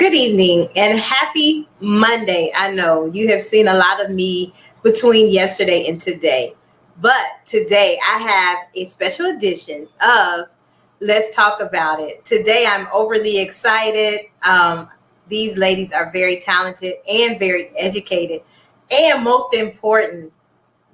Good evening and happy Monday. I know you have seen a lot of me between yesterday and today, but today I have a special edition of Let's Talk About It. Today I'm overly excited. These ladies are very talented and very educated, and most important,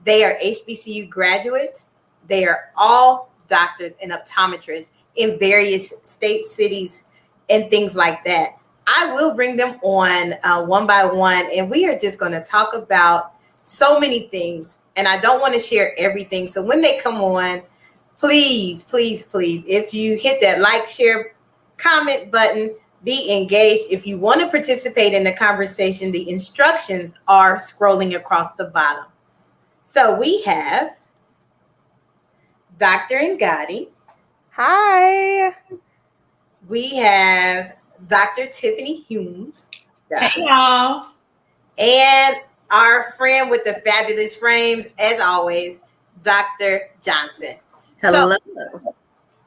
they are HBCU graduates. They are all doctors and optometrists in various states, cities, and things like that. I will bring them on one by one, and we are just going to talk about so many things. And I don't want to share everything. So when they come on, please, please, please, if you hit that like, share, comment button, be engaged. If you want to participate in the conversation, the instructions are scrolling across the bottom. So we have Dr. Ngadi. Hi. We have Dr. Tiffany Humes. Hey, y'all. And our friend with the fabulous frames, as always, Dr. Johnson. Hello. So,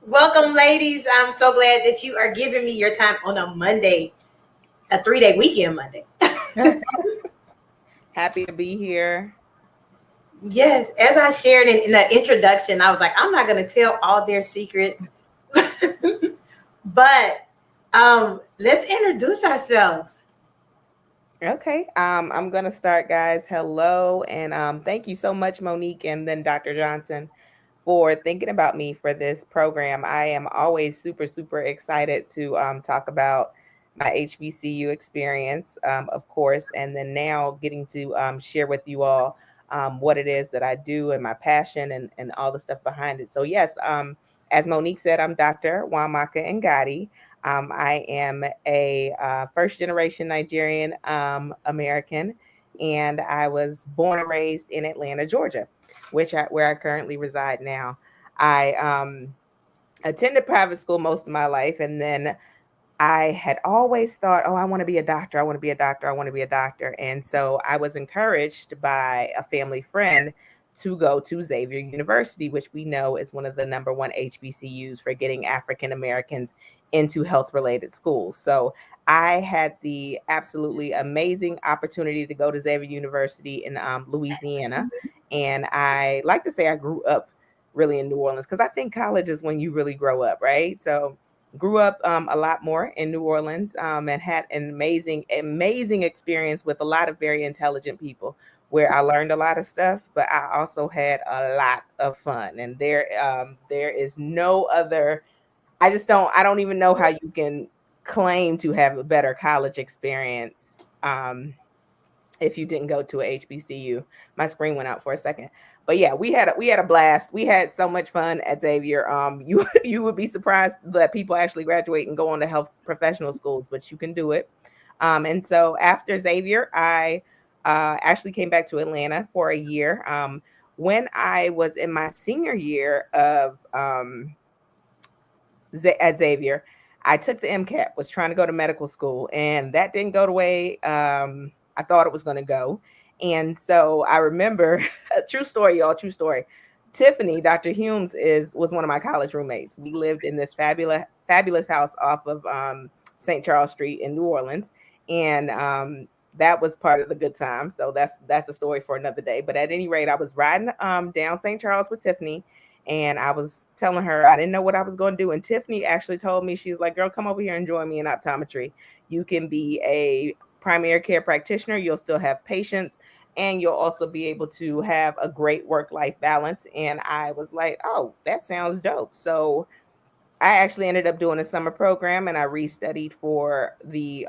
welcome, ladies. I'm so glad that you are giving me your time on a Monday, a 3-day weekend Monday. Happy to be here. Yes, as I shared in the introduction, I was like, I'm not going to tell all their secrets, but let's introduce ourselves. Okay. I'm going to start, guys. Hello. And thank you so much, Monique, and then Dr. Johnson, for thinking about me for this program. I am always super, super excited to talk about my HBCU experience, of course, and then now getting to share with you all what it is that I do and my passion and all the stuff behind it. So yes, as Monique said, I'm Dr. Wamaka Ngadi. I am a first generation Nigerian American, and I was born and raised in Atlanta, Georgia, where I currently reside now. I attended private school most of my life, and then I had always thought, oh, I want to be a doctor. I want to be a doctor. I want to be a doctor. And so I was encouraged by a family friend to go to Xavier University, which we know is one of the number one HBCUs for getting African Americans into health related schools. So I had the absolutely amazing opportunity to go to Xavier University in Louisiana. And I like to say I grew up really in New Orleans, because I think college is when you really grow up, right? So grew up a lot more in New Orleans, and had an amazing experience with a lot of very intelligent people, where I learned a lot of stuff, but I also had a lot of fun. And there is no other, I don't even know how you can claim to have a better college experience if you didn't go to a HBCU. My screen went out for a second. But yeah, we had a blast. We had so much fun at Xavier. You would be surprised that people actually graduate and go on to health professional schools, but you can do it. And so after Xavier, I actually came back to Atlanta for a year. When I was in my senior year of at Xavier, I took the MCAT, was trying to go to medical school, and that didn't go the way I thought it was going to go. And so I remember, true story, y'all, true story. Tiffany, Dr. Humes, was one of my college roommates. We lived in this fabulous house off of St. Charles Street in New Orleans. And that was part of the good time. So that's a story for another day. But at any rate, I was riding down St. Charles with Tiffany, and I was telling her I didn't know what I was going to do. And Tiffany actually told me, she was like, girl, come over here and join me in optometry. You can be a primary care practitioner, you'll still have patients, and you'll also be able to have a great work-life balance. And I was like, oh, that sounds dope. So I actually ended up doing a summer program, and I restudied for the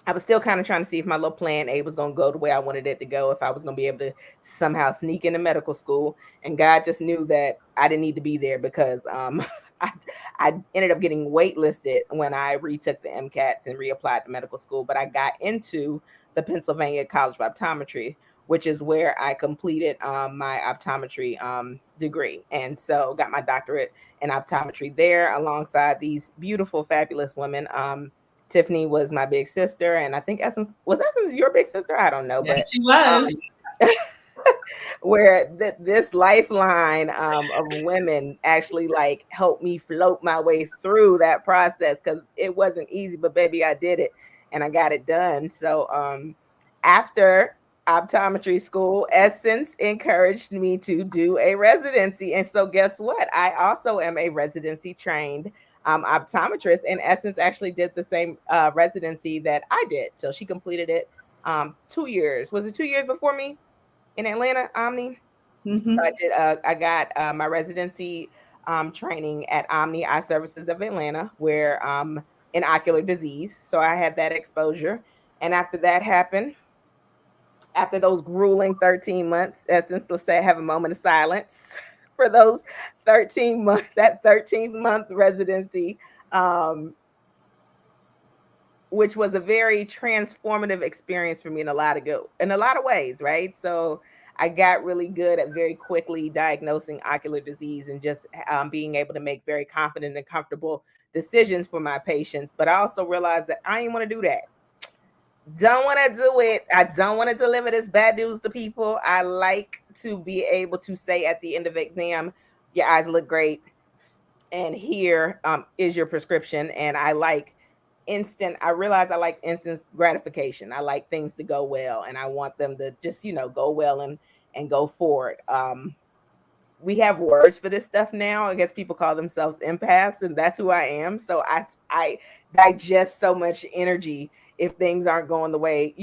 I was still kind of trying to see if my little plan A was going to go the way I wanted it to go, if I was going to be able to somehow sneak into medical school. And God just knew that I didn't need to be there, because I ended up getting waitlisted when I retook the MCATs and reapplied to medical school. But I got into the Pennsylvania College of Optometry, which is where I completed my optometry degree. And so got my doctorate in optometry there alongside these beautiful, fabulous women. Tiffany was my big sister, and I think Essence was your big sister. I don't know, yes, she was. where this lifeline of women actually like helped me float my way through that process, because it wasn't easy, but baby, I did it and I got it done. So after optometry school, Essence encouraged me to do a residency. And so guess what? I also am a residency trained optometrist, and Essence actually did the same residency that I did. So she completed it 2 years. Was it 2 years before me in Atlanta, Omni? So Mm-hmm. I did. I got my residency training at Omni Eye Services of Atlanta, where in ocular disease. So I had that exposure, and after that happened, after those grueling 13 months, Essence, let's say, have a moment of silence for those 13 months, that 13th month residency, um, which was a very transformative experience for me in a lot of ways, right? So I got really good at very quickly diagnosing ocular disease and just being able to make very confident and comfortable decisions for my patients. But I also realized that I didn't want to do that. Don't want to do it. I don't want to deliver this bad news to people. I like to be able to say at the end of the exam, your eyes look great, and here is your prescription. And I realize I like instant gratification. I like things to go well, and I want them to just, go well and go forward. We have words for this stuff now. I guess people call themselves empaths, and that's who I am. So I digest so much energy if things aren't going the way,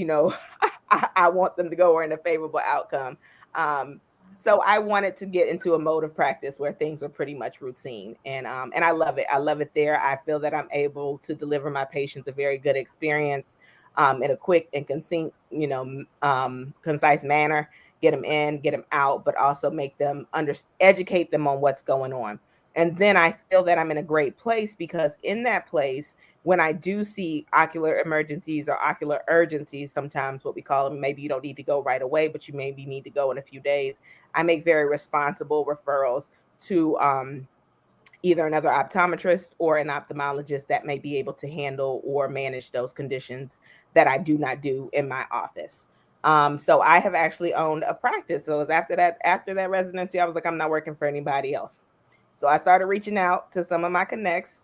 I want them to go, or in a favorable outcome. So I wanted to get into a mode of practice where things are pretty much routine, and I love it. I love it there. I feel that I'm able to deliver my patients a very good experience in a quick and concise manner. Get them in, get them out, but also make them educate them on what's going on. And then I feel that I'm in a great place, because in that place, when I do see ocular emergencies or ocular urgencies, sometimes what we call them, maybe you don't need to go right away, but you maybe need to go in a few days. I make very responsible referrals to either another optometrist or an ophthalmologist that may be able to handle or manage those conditions that I do not do in my office. So I have actually owned a practice. So it was after that residency, I was like, I'm not working for anybody else. So I started reaching out to some of my connects,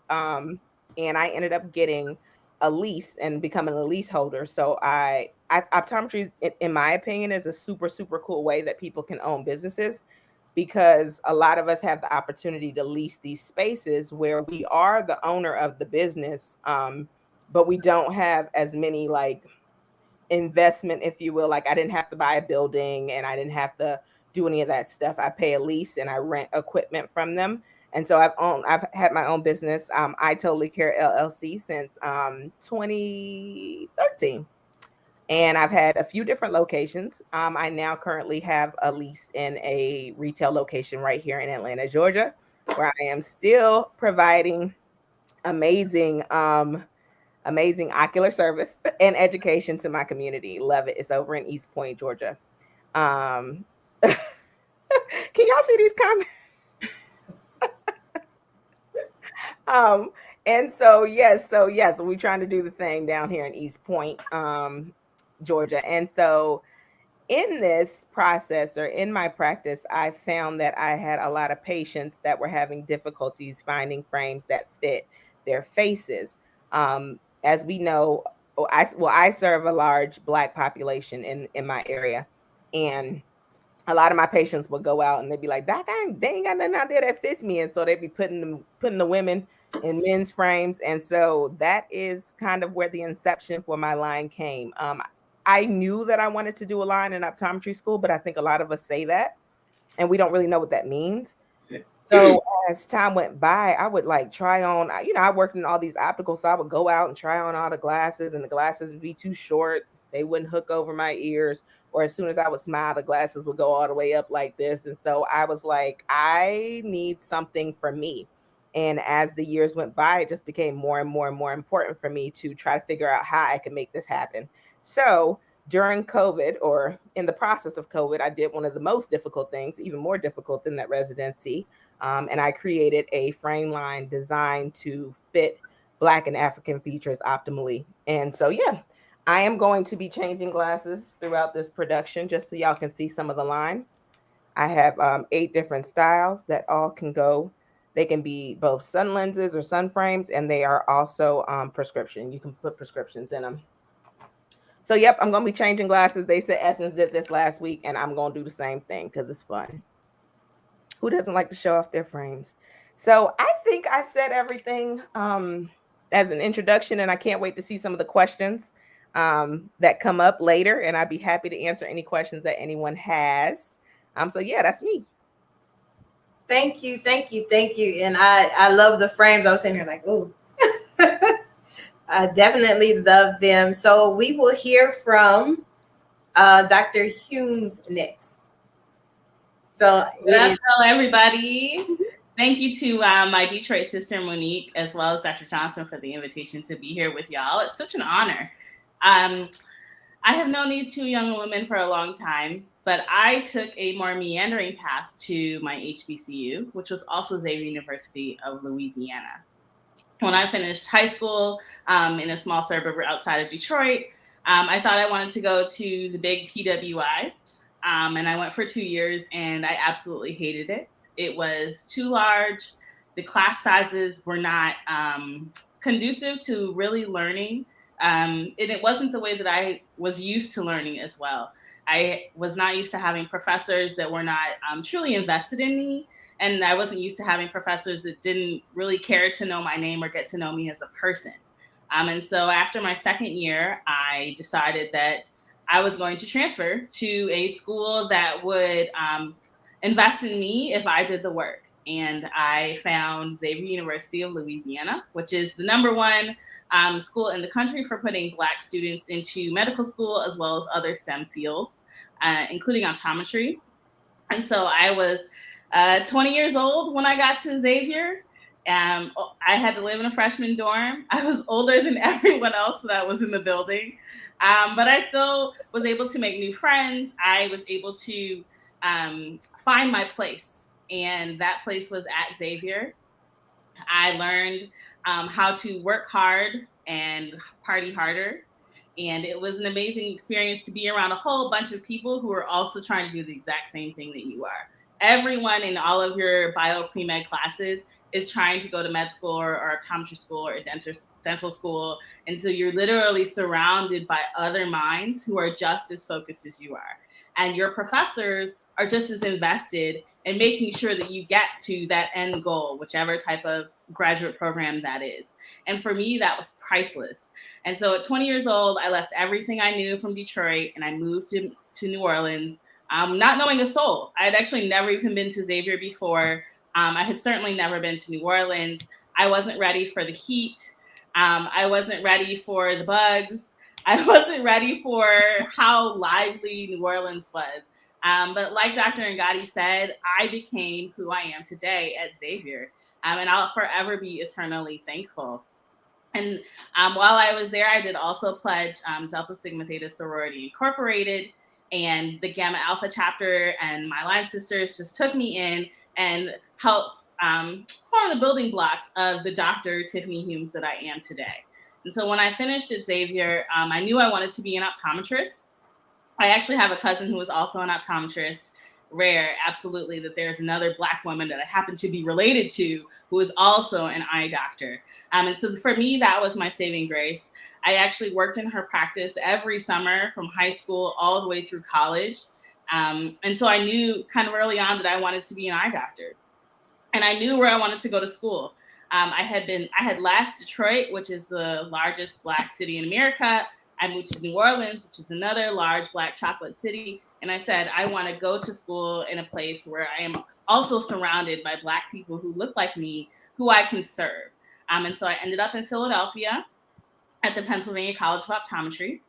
and I ended up getting a lease and becoming a leaseholder. So optometry, in my opinion, is a super, super cool way that people can own businesses, because a lot of us have the opportunity to lease these spaces where we are the owner of the business, but we don't have as many like investment, if you will. Like I didn't have to buy a building, and I didn't have to do any of that stuff. I pay a lease and I rent equipment from them. And so I've had my own business, I Totally Care LLC, since 2013. And I've had a few different locations. I now currently have a lease in a retail location right here in Atlanta, Georgia, where I am still providing amazing, amazing ocular service and education to my community. Love it. It's over in East Point, Georgia. Can y'all see these comments? um, and so yes, we're trying to do the thing down here in East Point, Georgia. And so in this process, or in my practice, I found that I had a lot of patients that were having difficulties finding frames that fit their faces. As we know, I serve a large Black population in my area, and a lot of my patients would go out and they'd be like, Doc, they ain't got nothing out there that fits me. And so they'd be putting the women in men's frames. And so that is kind of where the inception for my line came. I knew that I wanted to do a line in optometry school, but I think a lot of us say that and we don't really know what that means. So as time went by, I would like try on, I worked in all these opticals, so I would go out and try on all the glasses, and the glasses would be too short. They wouldn't hook over my ears, or as soon as I would smile, the glasses would go all the way up like this. And so I was like, I need something for me. And as the years went by, it just became more and more and more important for me to try to figure out how I could make this happen. So during COVID, or in the process of COVID, I did one of the most difficult things, even more difficult than that residency. And I created a frame line designed to fit Black and African features optimally. And so, yeah, I am going to be changing glasses throughout this production just so y'all can see some of the line. I have 8 different styles that all can go. They can be both sun lenses or sun frames, and they are also prescription. You can put prescriptions in them. So, yep, I'm going to be changing glasses. They said Essence did this last week, and I'm going to do the same thing because it's fun. Who doesn't like to show off their frames? So, I think I said everything as an introduction, and I can't wait to see some of the questions that come up later, and I'd be happy to answer any questions that anyone has. So, yeah, that's me. Thank you, thank you, thank you. And I love the frames. I was sitting here like, oh, I definitely love them. So we will hear from Dr. Humes next. So hello, everybody. Thank you to my Detroit sister, Monique, as well as Dr. Johnson for the invitation to be here with y'all. It's such an honor. I have known these 2 young women for a long time, but I took a more meandering path to my HBCU, which was also Xavier University of Louisiana. When I finished high school in a small suburb outside of Detroit, I thought I wanted to go to the big PWI. And I went for 2 years, and I absolutely hated it. It was too large. The class sizes were not conducive to really learning. And it wasn't the way that I was used to learning as well. I was not used to having professors that were not truly invested in me. And I wasn't used to having professors that didn't really care to know my name or get to know me as a person. And so after my second year, I decided that I was going to transfer to a school that would invest in me if I did the work. And I found Xavier University of Louisiana, which is the #1 school in the country for putting Black students into medical school as well as other STEM fields, including optometry. And so I was 20 years old when I got to Xavier. I had to live in a freshman dorm. I was older than everyone else that was in the building, but I still was able to make new friends. I was able to find my place, and that place was at Xavier. I learned how to work hard and party harder. And it was an amazing experience to be around a whole bunch of people who are also trying to do the exact same thing that you are. Everyone in all of your bio pre-med classes is trying to go to med school or optometry school or dental school. And so you're literally surrounded by other minds who are just as focused as you are. And your professors are just as invested in making sure that you get to that end goal, whichever type of graduate program that is. And for me, that was priceless. And so at 20 years old, I left everything I knew from Detroit and I moved to New Orleans, not knowing a soul. I had actually never even been to Xavier before. I had certainly never been to New Orleans. I wasn't ready for the heat. I wasn't ready for the bugs. I wasn't ready for how lively New Orleans was. But like Dr. Ngati said, I became who I am today at Xavier. And I'll forever be eternally thankful. And while I was there, I did also pledge Delta Sigma Theta Sorority Incorporated, and the Gamma Alpha chapter and my line sisters just took me in and helped form the building blocks of the Dr. Tiffany Humes that I am today. And so when I finished at Xavier, I knew I wanted to be an optometrist. I actually have a cousin who is also an optometrist. Rare, absolutely, that there's another Black woman that I happen to be related to who is also an eye doctor. And so for me, that was my saving grace. I actually worked in her practice every summer from high school all the way through college. And so I knew kind of early on that I wanted to be an eye doctor. And I knew where I wanted to go to school. I had left Detroit, which is the largest Black city in America. I moved to New Orleans, which is another large Black chocolate city. And I said, I want to go to school in a place where I am also surrounded by Black people who look like me, who I can serve. And so I ended up in Philadelphia at the Pennsylvania College of Optometry.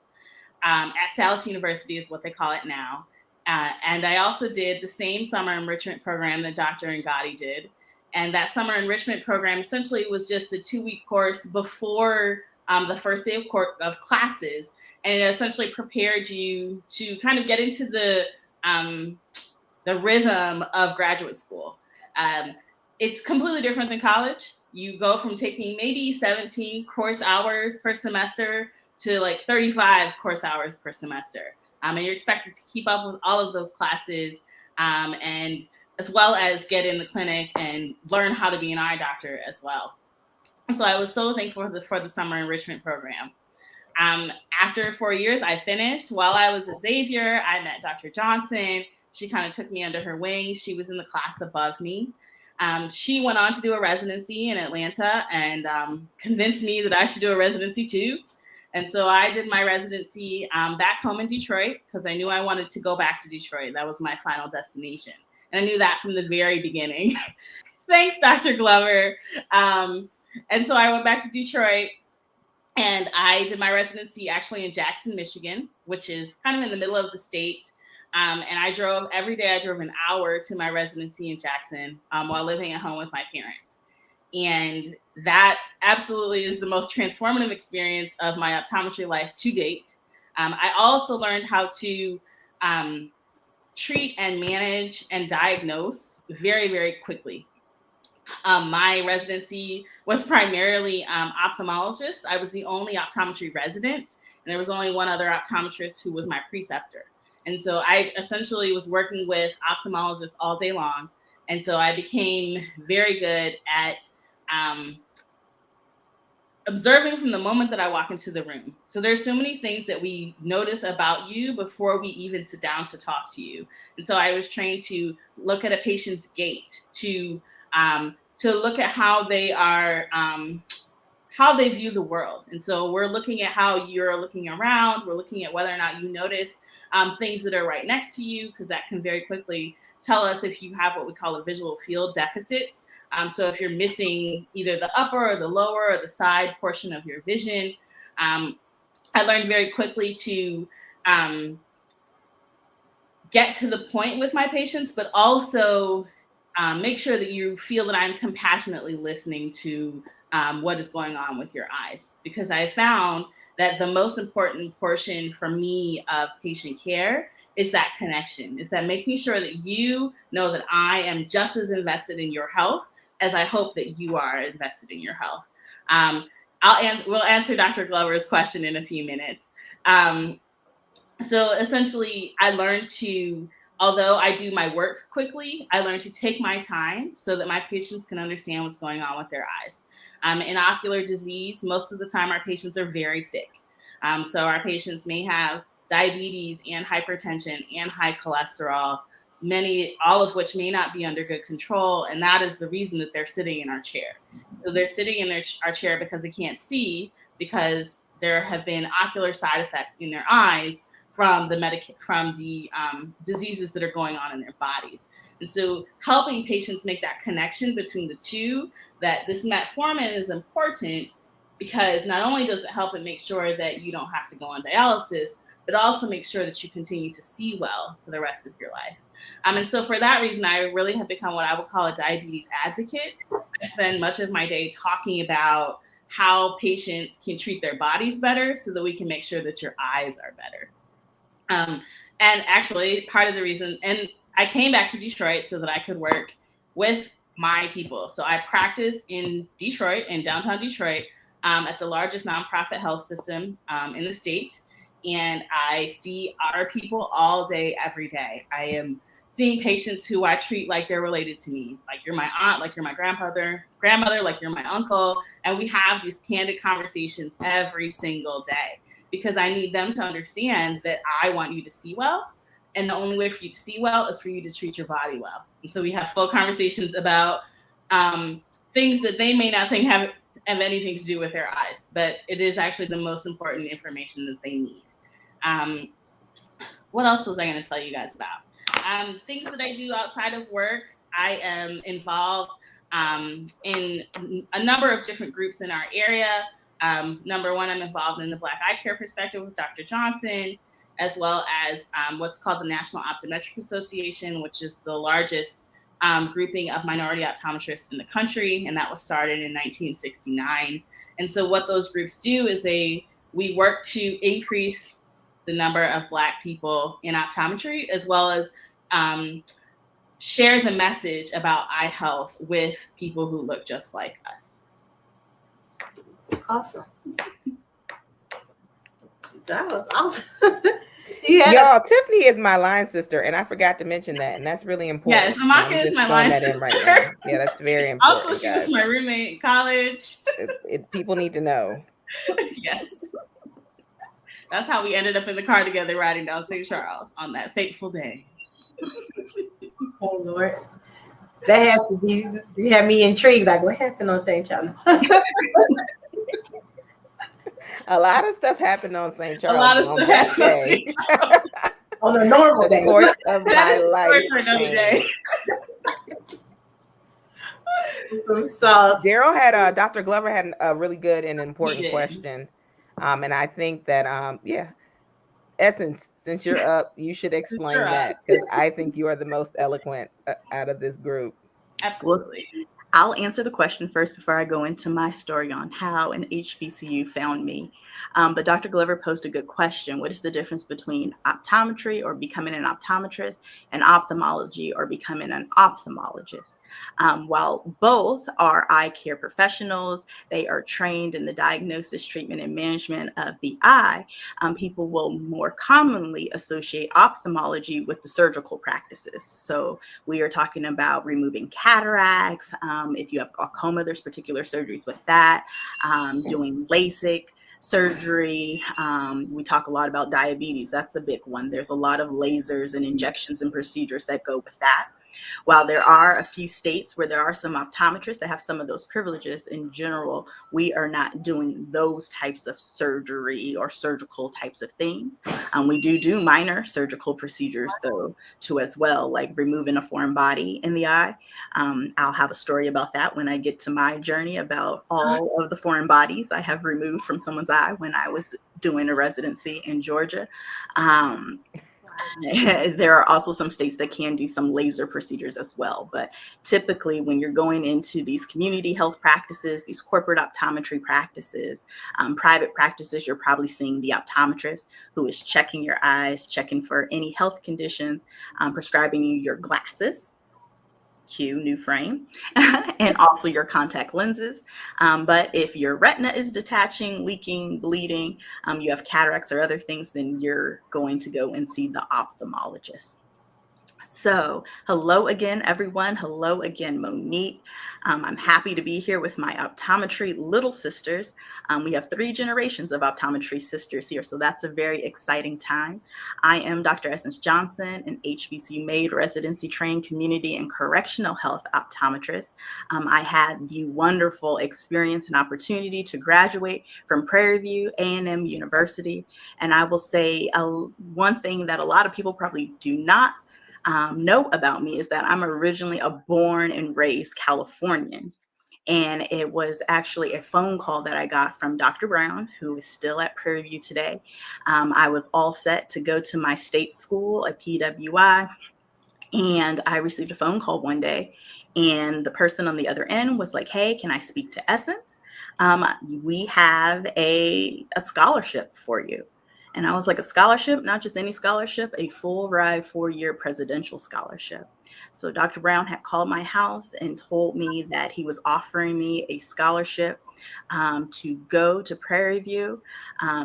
At Salus University is what they call it now. And I also did the same summer enrichment program that Dr. Ngati did. And that summer enrichment program essentially was just a 2-week course before the first day of classes. And it essentially prepared you to kind of get into the rhythm of graduate school. It's completely different than college. You go from taking maybe 17 course hours per semester to like 35 course hours per semester. And you're expected to keep up with all of those classes and as well as get in the clinic and learn how to be an eye doctor as well. And so I was so thankful for the summer enrichment program. After 4 years, I finished. While I was at Xavier, I met Dr. Johnson. She kind of took me under her wing. She was in the class above me. She went on to do a residency in Atlanta and convinced me that I should do a residency too. And so I did my residency back home in Detroit because I knew I wanted to go back to Detroit. That was my final destination. And I knew that from the very beginning. Thanks, Dr. Glover. And so I went back to Detroit. And I did my residency actually in Jackson, Michigan, which is kind of in the middle of the state. And I drove every day. I drove an hour to my residency in Jackson while living at home with my parents. And that absolutely is the most transformative experience of my optometry life to date. I also learned how to treat and manage and diagnose very, very quickly. My residency was primarily ophthalmologist. I was the only optometry resident, and there was only one other optometrist who was my preceptor. And so I essentially was working with ophthalmologists all day long. And so I became very good at observing from the moment that I walk into the room. So there's so many things that we notice about you before we even sit down to talk to you. And so I was trained to look at a patient's gait, to look at how they are, how they view the world. And so we're looking at how you're looking around. We're looking at whether or not you notice things that are right next to you, because that can very quickly tell us if you have what we call a visual field deficit. So if you're missing either the upper or the lower or the side portion of your vision. I learned very quickly to get to the point with my patients, but also make sure that you feel that I'm compassionately listening to what is going on with your eyes. Because I found that the most important portion for me of patient care is that connection, is that making sure that you know that I am just as invested in your health as I hope that you are invested in your health. We'll answer Dr. Glover's question in a few minutes. So essentially, I learned to, although I do my work quickly, I learned to take my time so that my patients can understand what's going on with their eyes. In ocular disease, most of the time our patients are very sick. So our patients may have diabetes and hypertension and high cholesterol, all of which may not be under good control. And that is the reason that they're sitting in our chair. So they're sitting in our chair because they can't see, because there have been ocular side effects in their eyes from the diseases that are going on in their bodies. And so helping patients make that connection between the two, that this metformin is important because not only does it help and make sure that you don't have to go on dialysis, but also make sure that you continue to see well for the rest of your life. And so for that reason, I really have become what I would call a diabetes advocate. I spend much of my day talking about how patients can treat their bodies better so that we can make sure that your eyes are better. And actually, part of the reason, and I came back to Detroit so that I could work with my people. So I practice in Detroit, in downtown Detroit, at the largest nonprofit health system in the state. And I see our people all day, every day. I am seeing patients who I treat like they're related to me, like you're my aunt, like you're my grandmother, like you're my uncle. And we have these candid conversations every single day, because I need them to understand that I want you to see well. And the only way for you to see well is for you to treat your body well. And so we have full conversations about things that they may not think have anything to do with their eyes, but it is actually the most important information that they need. What else was I going to tell you guys about? Things that I do outside of work. I am involved in a number of different groups in our area. Number one, I'm involved in the Black Eye Care Perspective with Dr. Johnson, as well as what's called the National Optometric Association, which is the largest grouping of minority optometrists in the country, and that was started in 1969. And so what those groups do is we work to increase the number of Black people in optometry, as well as share the message about eye health with people who look just like us. Awesome. That was awesome. Y'all, Tiffany is my line sister, and I forgot to mention that, and that's really important. Yes, Amaka is my line sister. Right now. Yeah, that's very important. Also, she was my roommate in college. People need to know. Yes. That's how we ended up in the car together riding down St. Charles on that fateful day. Oh, Lord. That has to be, you have me intrigued. Like, what happened on St. Charles? A lot of stuff happened on St. Charles. A lot of stuff happened on St. Charles. On a normal day. The course of my life. For another day. Daryl had Dr. Glover had a really good and important question. And I think that Essence, since you're up, you should explain that, because I think you are the most eloquent out of this group. Absolutely. I'll answer the question first before I go into my story on how an HBCU found me. But Dr. Glover posed a good question. What is the difference between optometry or becoming an optometrist and ophthalmology or becoming an ophthalmologist? While both are eye care professionals, they are trained in the diagnosis, treatment, and management of the eye. People will more commonly associate ophthalmology with the surgical practices. So we are talking about removing cataracts. If you have glaucoma, there's particular surgeries with that. Doing LASIK surgery. We talk a lot about diabetes. That's a big one. There's a lot of lasers and injections and procedures that go with that. While there are a few states where there are some optometrists that have some of those privileges, in general, we are not doing those types of surgery or surgical types of things. We do minor surgical procedures, though, too, as well, like removing a foreign body in the eye. I'll have a story about that when I get to my journey about all of the foreign bodies I have removed from someone's eye when I was doing a residency in Georgia. There are also some states that can do some laser procedures as well. But typically when you're going into these community health practices, these corporate optometry practices, private practices, you're probably seeing the optometrist who is checking your eyes, checking for any health conditions, prescribing you your glasses. Cue new frame, and also your contact lenses. But if your retina is detaching, leaking, bleeding, you have cataracts or other things, then you're going to go and see the ophthalmologist. So hello again, everyone. Hello again, Monique. I'm happy to be here with my optometry little sisters. We have 3 generations of optometry sisters here, so that's a very exciting time. I am Dr. Essence Johnson, an HBCU MAID residency trained community and correctional health optometrist. I had the wonderful experience and opportunity to graduate from Prairie View A&M University. And I will say one thing that a lot of people probably do not know about me is that I'm originally a born and raised Californian. And it was actually a phone call that I got from Dr. Brown, who is still at Prairie View today. I was all set to go to my state school at PWI. And I received a phone call one day, and the person on the other end was like, "Hey, can I speak to Essence? We have a scholarship for you." And I was like, "A scholarship, not just any scholarship, a full ride 4-year presidential scholarship." So Dr. Brown had called my house and told me that he was offering me a scholarship to go to Prairie View,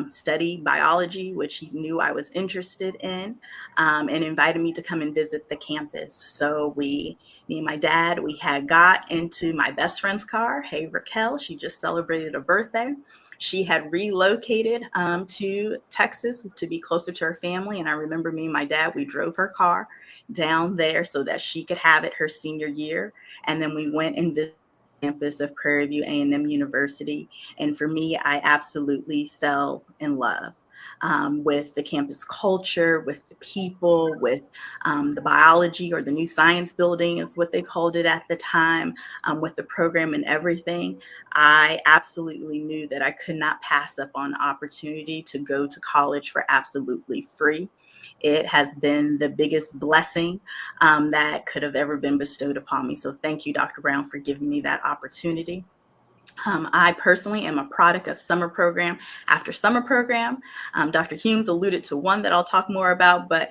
study biology, which he knew I was interested in, and invited me to come and visit the campus. So me and my dad, we had got into my best friend's car. Hey, Raquel, she just celebrated a birthday. She had relocated to Texas to be closer to her family. And I remember me and my dad, we drove her car down there so that she could have it her senior year. And then we went and visited the campus of Prairie View A&M University. And for me, I absolutely fell in love with the campus culture, with the people, with the biology, or the new science building is what they called it at the time, with the program and everything. I absolutely knew that I could not pass up on the opportunity to go to college for absolutely free. It has been the biggest blessing that could have ever been bestowed upon me. So thank you, Dr. Brown, for giving me that opportunity. I personally am a product of summer program after summer program. Dr. Humes alluded to one that I'll talk more about, but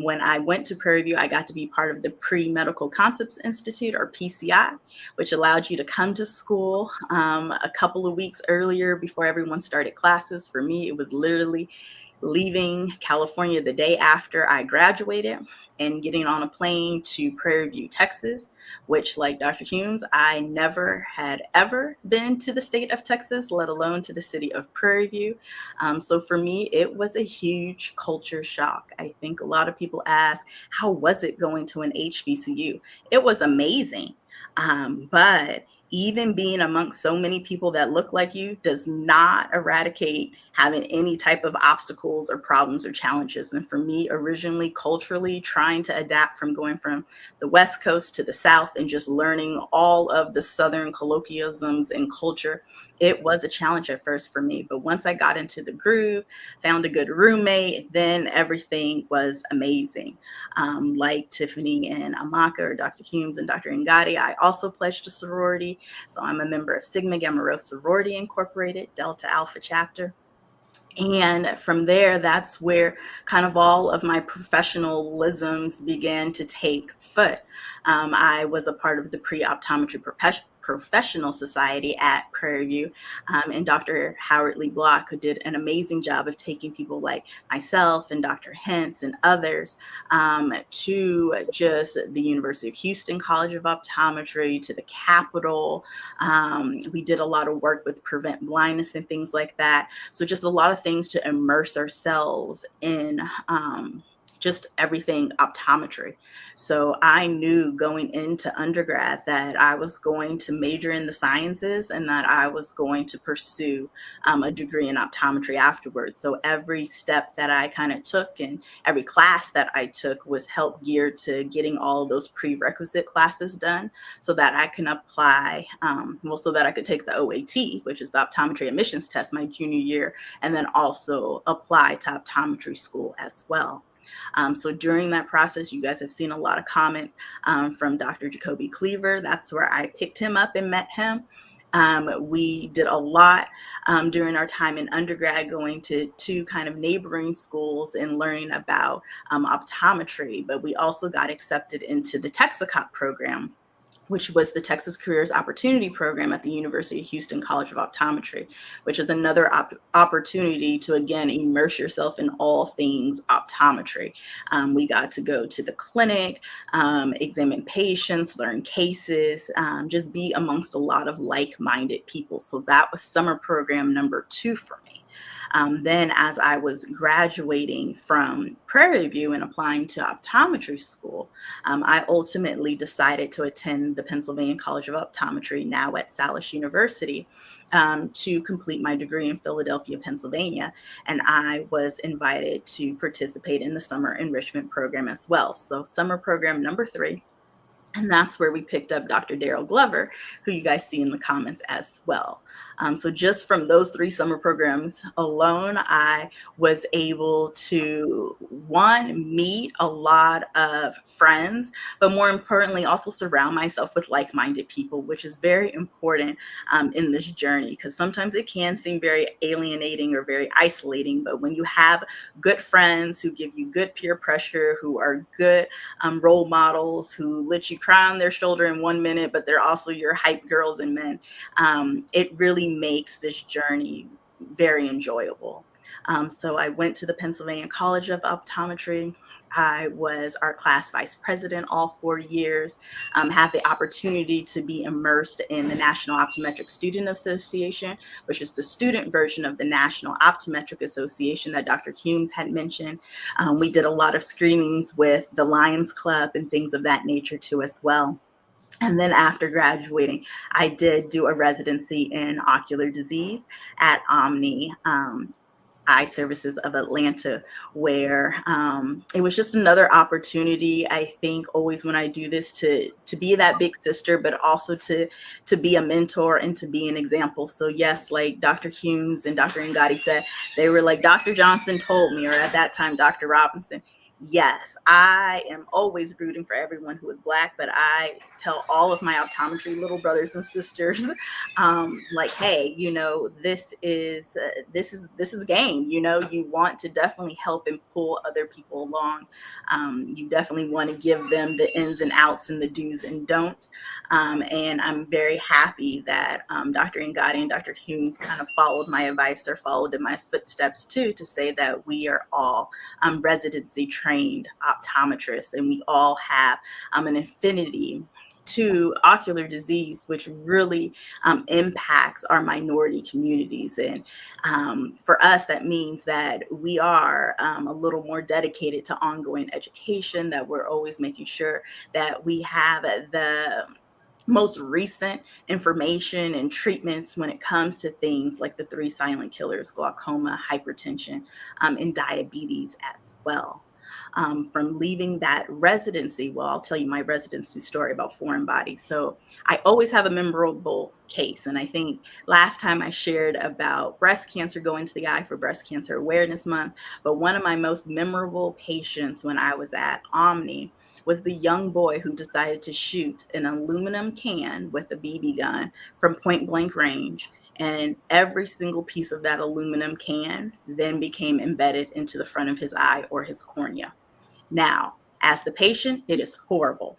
when I went to Prairie View, I got to be part of the Pre-Medical Concepts Institute, or PCI, which allowed you to come to school a couple of weeks earlier before everyone started classes. For me, it was literally leaving California the day after I graduated and getting on a plane to Prairie View, Texas, which, like Dr. Humes, I never had ever been to the state of Texas, let alone to the city of Prairie View. So for me, it was a huge culture shock. I think a lot of people ask, how was it going to an HBCU? It was amazing. But even being amongst so many people that look like you does not eradicate having any type of obstacles or problems or challenges. And for me, originally, culturally, trying to adapt from going from the West Coast to the South and just learning all of the Southern colloquialisms and culture, it was a challenge at first for me. But once I got into the groove, found a good roommate, then everything was amazing. Like Tiffany and Amaka, or Dr. Humes and Dr. Ngati, I also pledged a sorority. So I'm a member of Sigma Gamma Rho Sorority Incorporated, Delta Alpha chapter. And from there, that's where kind of all of my professionalisms began to take foot. I was a part of the pre-optometry professional society at Prairie View, and Dr. Howard Lee Block, who did an amazing job of taking people like myself and Dr. Hentz and others to just the University of Houston College of Optometry, to the Capitol. We did a lot of work with Prevent Blindness and things like that. So just a lot of things to immerse ourselves in just everything optometry. So I knew going into undergrad that I was going to major in the sciences and that I was going to pursue a degree in optometry afterwards. So every step that I kind of took and every class that I took was help geared to getting all of those prerequisite classes done so that I can apply, so that I could take the OAT, which is the optometry admissions test, my junior year, and then also apply to optometry school as well. So during that process, you guys have seen a lot of comments from Dr. Jacoby Cleaver. That's where I picked him up and met him. We did a lot during our time in undergrad, going to two kind of neighboring schools and learning about optometry, but we also got accepted into the Texacop program, which was the Texas Careers Opportunity Program at the University of Houston College of Optometry, which is another opportunity to, again, immerse yourself in all things optometry. We got to go to the clinic, examine patients, learn cases, just be amongst a lot of like-minded people. So that was summer program number 2 for me. Then as I was graduating from Prairie View and applying to optometry school, I ultimately decided to attend the Pennsylvania College of Optometry, now at Salish University, to complete my degree in Philadelphia, Pennsylvania. And I was invited to participate in the summer enrichment program as well. So summer program number 3. And that's where we picked up Dr. Daryl Glover, who you guys see in the comments as well. So just from those 3 summer programs alone, I was able to, one, meet a lot of friends, but more importantly, also surround myself with like-minded people, which is very important in this journey, because sometimes it can seem very alienating or very isolating. But when you have good friends who give you good peer pressure, who are good role models, who let you cry on their shoulder in 1 minute, but they're also your hype girls and men, it really makes this journey very enjoyable. So I went to the Pennsylvania College of Optometry. I was our class vice president all 4 years, had the opportunity to be immersed in the National Optometric Student Association, which is the student version of the National Optometric Association that Dr. Humes had mentioned. We did a lot of screenings with the Lions Club and things of that nature too as well. And then after graduating, I did do a residency in ocular disease at Omni Eye Services of Atlanta, where it was just another opportunity, I think, always when I do this, to be that big sister, but also to be a mentor and to be an example. So yes, like Dr. Humes and Dr. Ngati said, they were like, Dr. Johnson told me, or at that time, Dr. Robinson, yes, I am always rooting for everyone who is Black, but I tell all of my optometry little brothers and sisters, like, hey, this is game. You want to definitely help and pull other people along. You definitely want to give them the ins and outs and the do's and don'ts. And I'm very happy that Dr. Ngadi and Dr. Humes kind of followed my advice or followed in my footsteps too, to say that we are all residency trained optometrists, and we all have an affinity to ocular disease, which really impacts our minority communities. And for us, that means that we are a little more dedicated to ongoing education, that we're always making sure that we have the most recent information and treatments when it comes to things like the 3 silent killers, glaucoma, hypertension, and diabetes as well. From leaving that residency, well, I'll tell you my residency story about foreign bodies. So I always have a memorable case. And I think last time I shared about breast cancer, going to the eye for Breast Cancer Awareness Month. But one of my most memorable patients when I was at Omni was the young boy who decided to shoot an aluminum can with a BB gun from point blank range. And every single piece of that aluminum can then became embedded into the front of his eye or his cornea. Now, as the patient, it is horrible.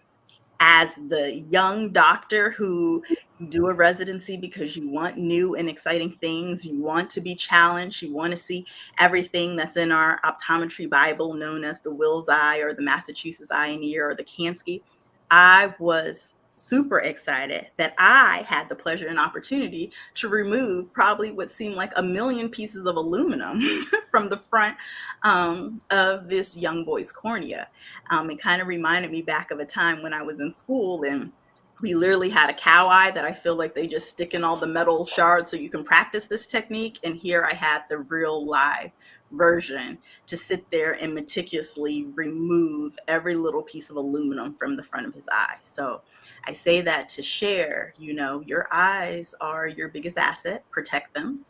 As the young doctor who do a residency because you want new and exciting things, you want to be challenged, you want to see everything that's in our optometry Bible known as the Will's Eye or the Massachusetts Eye and Ear or the Kansky, I was super excited that I had the pleasure and opportunity to remove probably what seemed like 1 million pieces of aluminum from the front of this young boy's cornea. It kind of reminded me back of a time when I was in school and we literally had a cow eye that I feel like they just stick in all the metal shards so you can practice this technique. And here I had the real live version to sit there and meticulously remove every little piece of aluminum from the front of his eye. So I say that to share, your eyes are your biggest asset, protect them.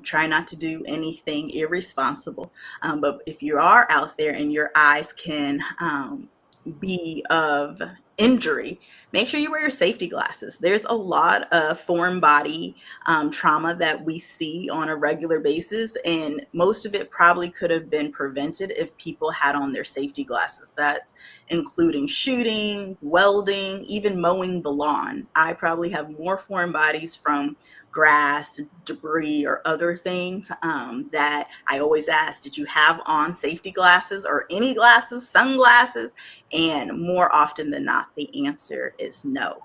Try not to do anything irresponsible. But if you are out there and your eyes can be of injury, make sure you wear your safety glasses. There's a lot of foreign body trauma that we see on a regular basis, and most of it probably could have been prevented if people had on their safety glasses. That's including shooting, welding, even mowing the lawn. I probably have more foreign bodies from grass, debris, or other things that I always ask, did you have on safety glasses or any glasses, sunglasses? And more often than not, the answer is no.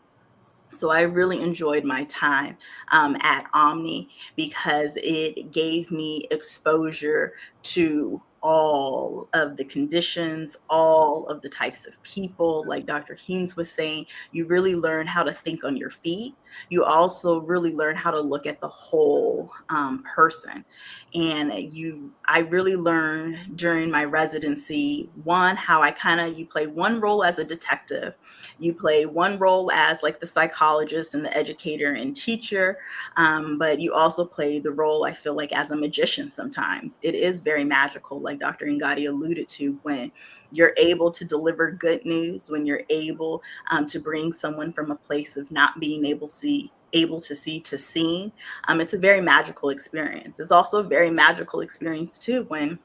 So I really enjoyed my time at Omni because it gave me exposure to all of the conditions, all of the types of people. Like Dr. Humes was saying, you really learn how to think on your feet. You also really learn how to look at the whole person. And I really learned during my residency, one, how you play one role as a detective, you play one role as like the psychologist and the educator and teacher, but you also play the role, I feel like, as a magician sometimes. It is very magical, like Dr. Ngadi alluded to, when you're able to deliver good news, when you're able to bring someone from a place of not being able to see to seeing. It's a very magical experience. It's also a very magical experience too when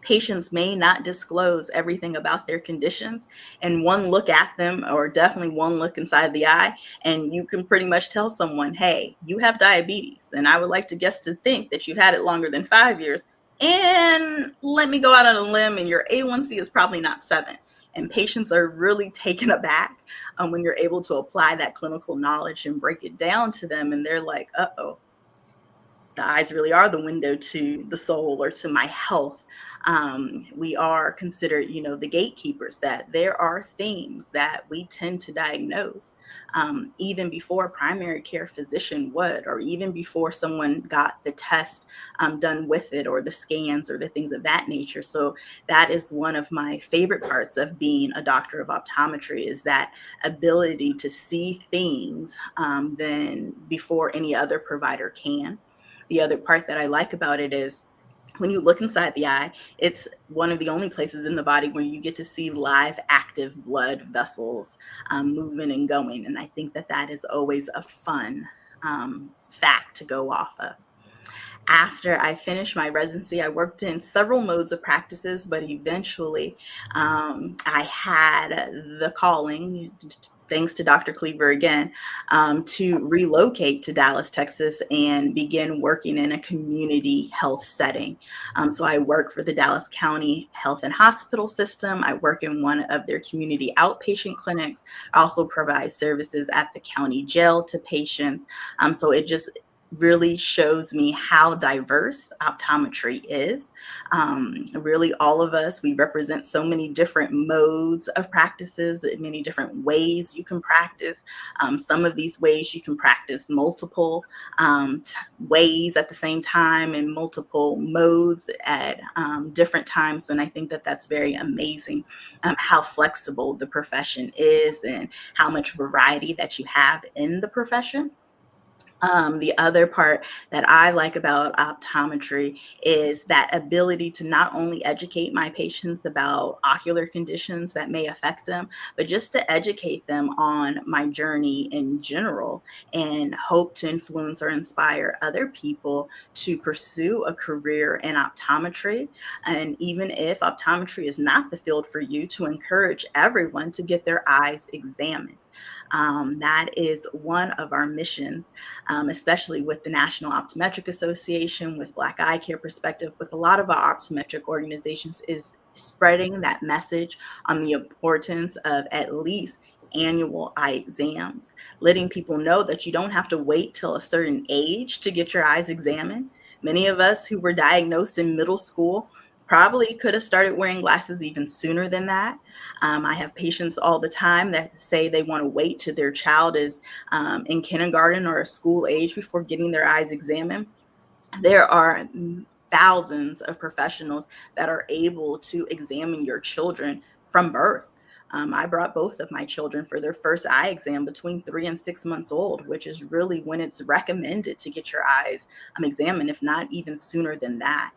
patients may not disclose everything about their conditions, and one look at them, or definitely one look inside the eye, and you can pretty much tell someone, hey, you have diabetes, and I would like to guess to think that you've had it longer than 5 years, and let me go out on a limb, and your A1C is probably not 7. And patients are really taken aback when you're able to apply that clinical knowledge and break it down to them, and they're like, uh-oh, the eyes really are the window to the soul or to my health. We are considered, the gatekeepers, that there are things that we tend to diagnose even before a primary care physician would, or even before someone got the test done with it, or the scans or the things of that nature. So that is one of my favorite parts of being a doctor of optometry, is that ability to see things than before any other provider can. The other part that I like about it is when you look inside the eye, it's one of the only places in the body where you get to see live, active blood vessels moving and going. And I think that that is always a fun fact to go off of. After I finished my residency, I worked in several modes of practices, but eventually I had the calling, thanks to Dr. Cleaver again, to relocate to Dallas, Texas, and begin working in a community health setting. So I work for the Dallas County Health and Hospital System. I work in one of their community outpatient clinics. I also provide services at the county jail to patients. So it just really shows me how diverse optometry is. Really, all of us, we represent so many different modes of practices, many different ways you can practice. Some of these ways you can practice multiple ways at the same time and multiple modes at different times. And I think that that's very amazing, how flexible the profession is and how much variety that you have in the profession. The other part that I like about optometry is that ability to not only educate my patients about ocular conditions that may affect them, but just to educate them on my journey in general and hope to influence or inspire other people to pursue a career in optometry. And even if optometry is not the field for you, to encourage everyone to get their eyes examined. That is one of our missions, especially with the National Optometric Association, with Black Eye Care Perspective, with a lot of our optometric organizations, is spreading that message on the importance of at least annual eye exams, letting people know that you don't have to wait till a certain age to get your eyes examined. Many of us who were diagnosed in middle school probably could have started wearing glasses even sooner than that. I have patients all the time that say they want to wait till their child is in kindergarten or a school age before getting their eyes examined. There are thousands of professionals that are able to examine your children from birth. I brought both of my children for their first eye exam between 3 and 6 months old, which is really when it's recommended to get your eyes examined, if not even sooner than that.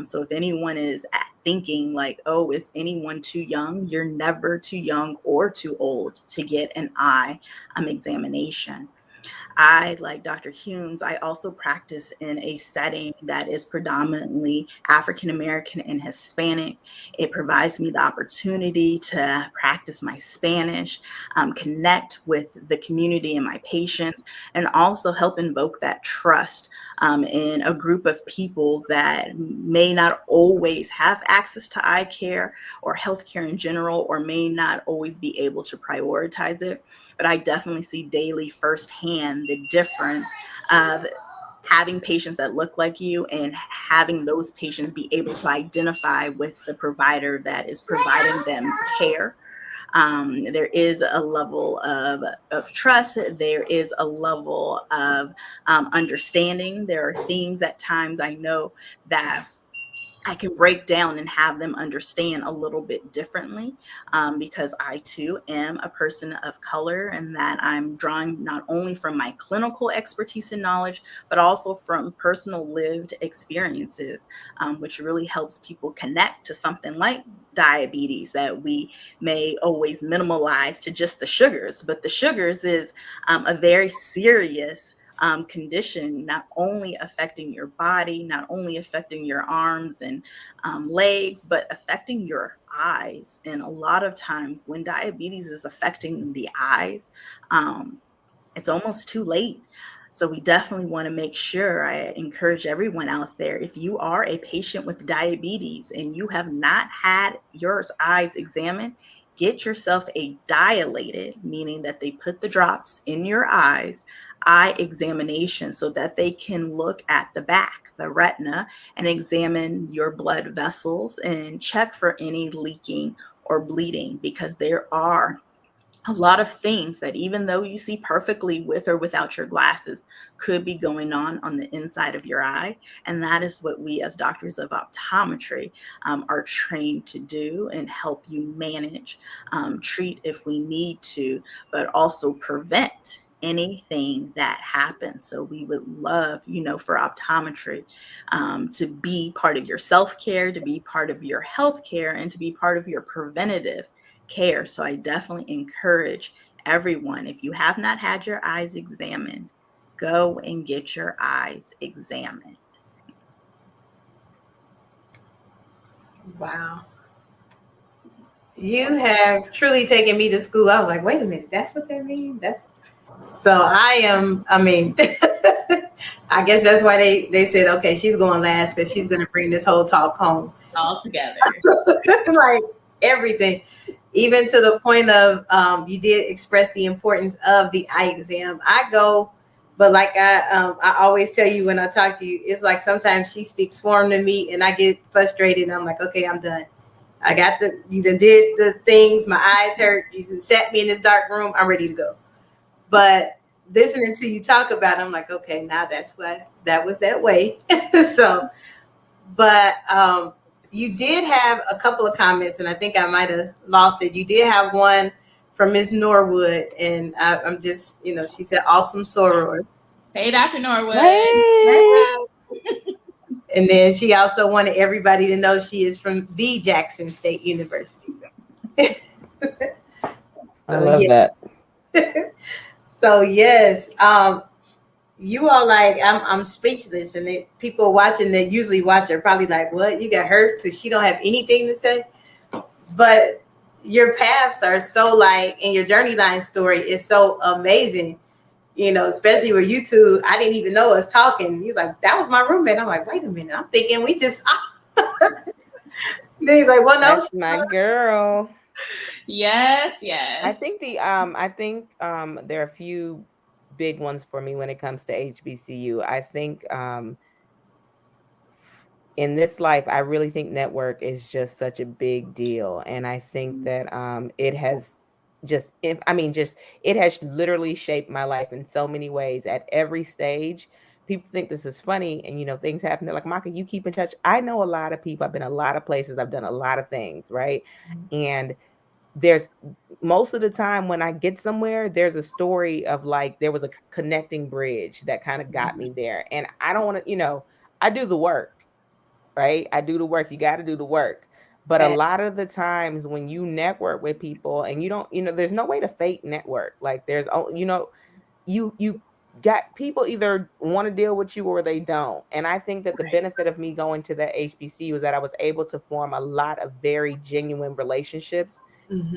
So if anyone is thinking like, oh, is anyone too young? You're never too young or too old to get an eye examination. I, like Dr. Humes, I also practice in a setting that is predominantly African American and Hispanic. It provides me the opportunity to practice my Spanish, connect with the community and my patients, and also help invoke that trust in a group of people that may not always have access to eye care or healthcare in general, or may not always be able to prioritize it. But I definitely see daily firsthand the difference of having patients that look like you and having those patients be able to identify with the provider that is providing them care. There is a level of trust. There is a level of understanding. There are things at times I know that I can break down and have them understand a little bit differently, because I too am a person of color, and that I'm drawing not only from my clinical expertise and knowledge, but also from personal lived experiences, which really helps people connect to something like diabetes that we may always minimalize to just the sugars. But the sugars is a very serious condition, not only affecting your body, not only affecting your arms and legs, but affecting your eyes. And a lot of times when diabetes is affecting the eyes, it's almost too late. So we definitely want to make sure, I encourage everyone out there, if you are a patient with diabetes and you have not had your eyes examined, get yourself a dilated, meaning that they put the drops in your eyes, eye examination, so that they can look at the back, the retina, and examine your blood vessels and check for any leaking or bleeding, because there are a lot of things that, even though you see perfectly with or without your glasses, could be going on the inside of your eye. And that is what we as doctors of optometry are trained to do, and help you manage, treat if we need to, but also prevent anything that happens. So we would love, for optometry to be part of your self-care, to be part of your healthcare, and to be part of your preventative care. So I definitely encourage everyone, if you have not had your eyes examined, go and get your eyes examined. Wow. You have truly taken me to school. I was like, wait a minute, that's what that means? I guess that's why they said, okay, she's going last because she's going to bring this whole talk home. All together. Like everything. Even to the point of you did express the importance of the eye exam. I go, but like I always tell you when I talk to you, it's like sometimes she speaks form to me and I get frustrated and I'm like, okay, I'm done. You done did the things, my eyes hurt, you done sat me in this dark room, I'm ready to go. But listening to you talk about it, I'm like, okay, now that's why that was that way. So, but you did have a couple of comments, and I think I might have lost it. You did have one from Ms. Norwood, and I'm just, she said, awesome soror. Hey, Dr. Norwood. Hey. And then she also wanted everybody to know she is from the Jackson State University. I love that. So yes, you all like I'm speechless, and people watching that usually watch are probably like, "What? You got hurt?" So she don't have anything to say. But your paths are so and your journey line story is so amazing. Especially with you two, I didn't even know us talking. He was like, "That was my roommate." I'm like, "Wait a minute." I'm thinking we just. Then he's like, "Well, no, that's my girl." Yes. I think there are a few big ones for me when it comes to HBCU. I think in this life, I really think network is just such a big deal, and I think that it has it has literally shaped my life in so many ways at every stage. People think this is funny, and things happen. They're like, Maka, you keep in touch. I know a lot of people. I've been a lot of places. I've done a lot of things, right? And there's most of the time when I get somewhere, there's a story of there was a connecting bridge that kind of got me there. And I don't want to, I do the work, right? I do the work. You got to do the work. But a lot of the times when you network with people and you don't, there's no way to fake network. There's, you got people either want to deal with you or they don't. And I think that the benefit of me going to that HBCU was that I was able to form a lot of very genuine relationships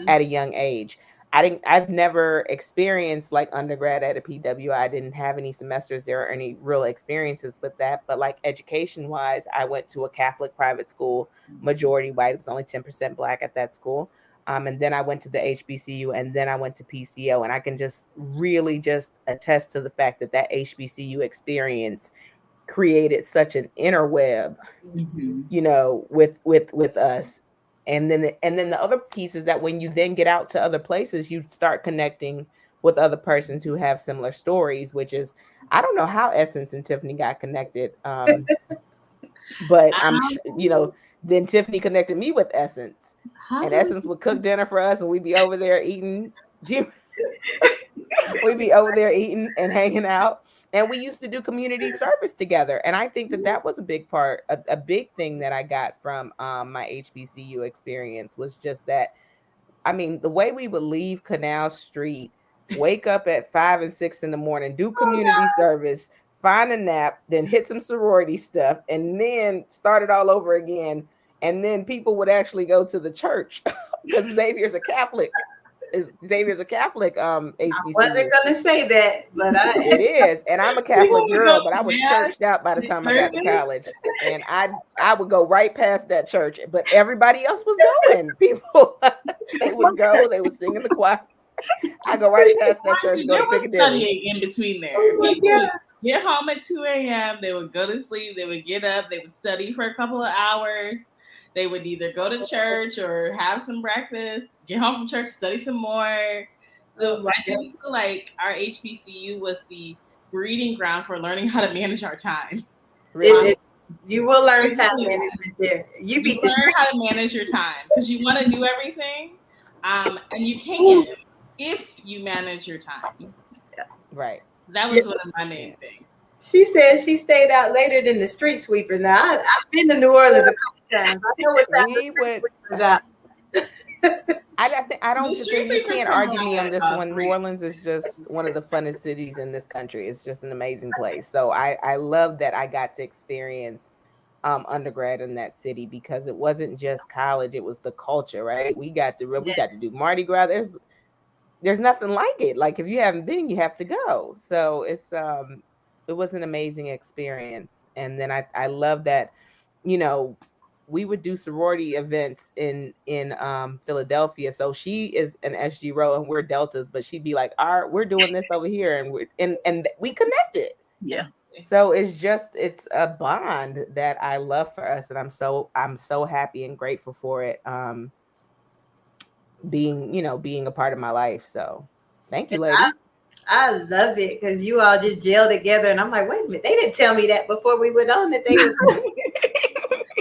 at a young age. I've never experienced undergrad at a PWI. I didn't have any semesters there or any real experiences with that. But education wise, I went to a Catholic private school, majority white. It was only 10% Black at that school. And then I went to the HBCU, and then I went to PCO. And I can just really just attest to the fact that HBCU experience created such an interweb, with us. And then the other piece is that when you then get out to other places, you start connecting with other persons who have similar stories, which is, I don't know how Essence and Tiffany got connected. But then Tiffany connected me with Essence. And Essence would cook dinner for us, and we'd be over there eating. We'd be over there eating and hanging out. And we used to do community service together. And I think that was a big part, a big thing that I got from my HBCU experience was just that, the way we would leave Canal Street, wake up at 5 and 6 in the morning, do community service, find a nap, then hit some sorority stuff, and then start it all over again. And then people would actually go to the church because Xavier's a Catholic. HBCU. I wasn't gonna say that, but it is, and I'm a Catholic girl, but I was churched out by the time I got to college, and I would go right past that church, but everybody else was going. People, they would go, they would sing in the choir. I go right past that church. There was studying in between there. People would get home at 2 a.m. They would go to sleep. They would get up. They would study for a couple of hours. They would either go to church or have some breakfast, get home from church, study some more. So I feel like our HBCU was the breeding ground for learning how to manage our time. You will learn time management there. You learn how to manage your time because you want to do everything, and you can if you manage your time. Right. That was one of my main things. She said she stayed out later than the street sweepers. Now I've been to New Orleans a couple times. I know what time the street sweepers out. I don't The street think you sweepers can't come argue me on on this at one. New 3. Orleans is just one of the funnest cities in this country. It's just an amazing place. So I love that I got to experience undergrad in that city, because it wasn't just college, it was the culture, right? We got to do Mardi Gras. There's nothing like it. Like, if you haven't been, you have to go. So it was an amazing experience. And then I love that, you know, we would do sorority events in Philadelphia. So she is an SG Row and we're Deltas, but she'd be like, we're doing this over here, and we connected. Yeah. So it's a bond that I love for us, and I'm so happy and grateful for it. Being a part of my life. So thank you, ladies. I love it because you all just gel together, and I'm like, wait a minute, they didn't tell me that before we went on that they was.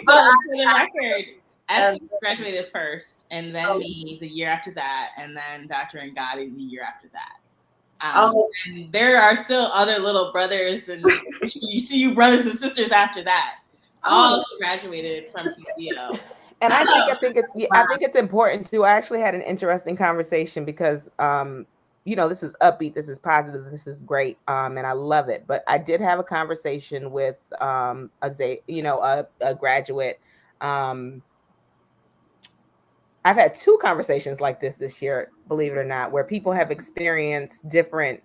But for the record, Essie graduated first, and then me the year after that, and then Dr. Ngadi the year after that. And there are still other little brothers, and you see you brothers and sisters after that. All graduated from PCO. And I think it's important too. I actually had an interesting conversation because this is upbeat, this is positive, this is great, and I love it. But I did have a conversation with a graduate. I've had 2 conversations like this year, believe it or not, where people have experienced different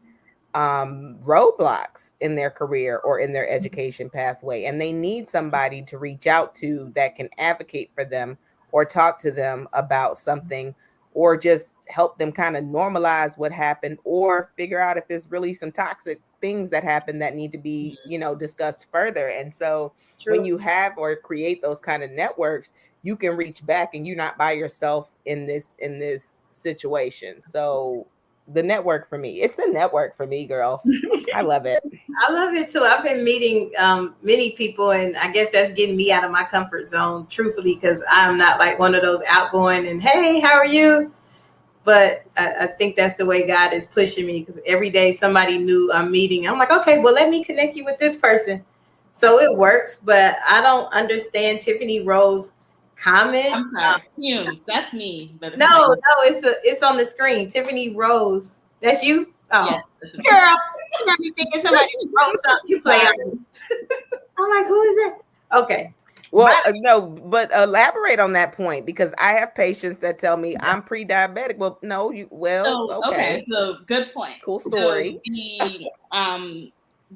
roadblocks in their career or in their education pathway, and they need somebody to reach out to that can advocate for them or talk to them about something, or just help them kind of normalize what happened, or figure out if there's really some toxic things that happen that need to be, discussed further. And so when you have or create those kind of networks, you can reach back and you're not by yourself in this situation. So the network for me, it's the network for me, girls. I love it. I love it too. I've been meeting many people, and I guess that's getting me out of my comfort zone, truthfully, because I'm not like one of those outgoing and, hey, how are you? But I think that's the way God is pushing me, because every day somebody new I'm meeting, I'm like, okay, well, let me connect you with this person. So it works, but I don't understand Tiffany Rowe's comment. I'm sorry, Humes, that's me. But no, it's on the screen. Tiffany Rose, that's you. Oh, yes, girl, you got me thinking somebody wrote something. You play on. I'm like, who is that? Okay. Well, no, but elaborate on that point, because I have patients that tell me I'm pre-diabetic. Well, no, okay. So good point. Cool story. So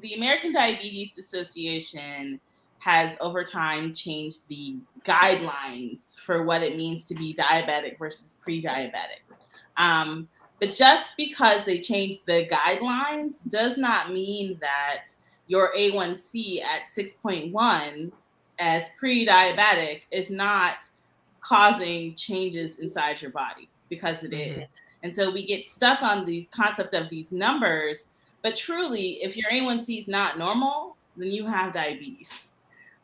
the American Diabetes Association has over time changed the guidelines for what it means to be diabetic versus pre-diabetic. But just because they changed the guidelines does not mean that your A1C at 6.1 as pre-diabetic is not causing changes inside your body, because it is. And so we get stuck on the concept of these numbers, but truly, if your A1C is not normal, then you have diabetes.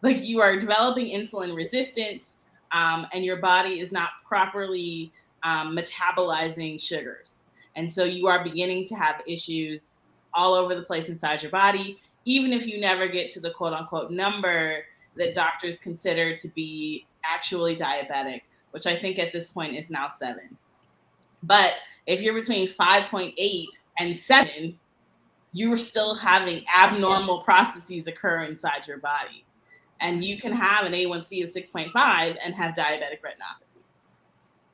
Like, you are developing insulin resistance, and your body is not properly metabolizing sugars. And so you are beginning to have issues all over the place inside your body, even if you never get to the quote unquote number that doctors consider to be actually diabetic, which I think at this point is now 7. But if you're between 5.8 and 7, you're still having abnormal processes occur inside your body. And you can have an A1C of 6.5 and have diabetic retinopathy.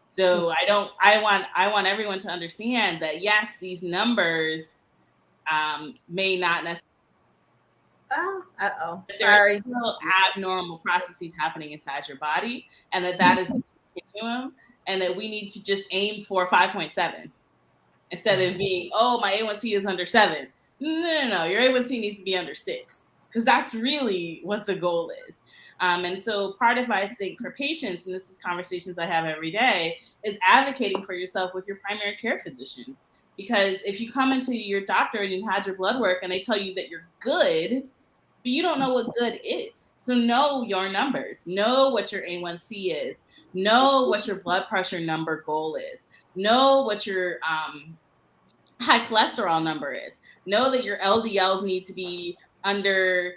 So I want everyone to understand that, yes, these numbers may not necessarily. Sorry. There are still abnormal processes happening inside your body, and that is a continuum, and that we need to just aim for 5.7 instead of being, my A1C is under 7. No. Your A1C needs to be under 6, because that's really what the goal is. And so part of, I think, for patients, and this is conversations I have every day, is advocating for yourself with your primary care physician. Because if you come into your doctor and you've had your blood work and they tell you that you're good, but you don't know what good is. So know your numbers. Know what your A1C is. Know what your blood pressure number goal is. Know what your high cholesterol number is. Know that your LDLs need to be under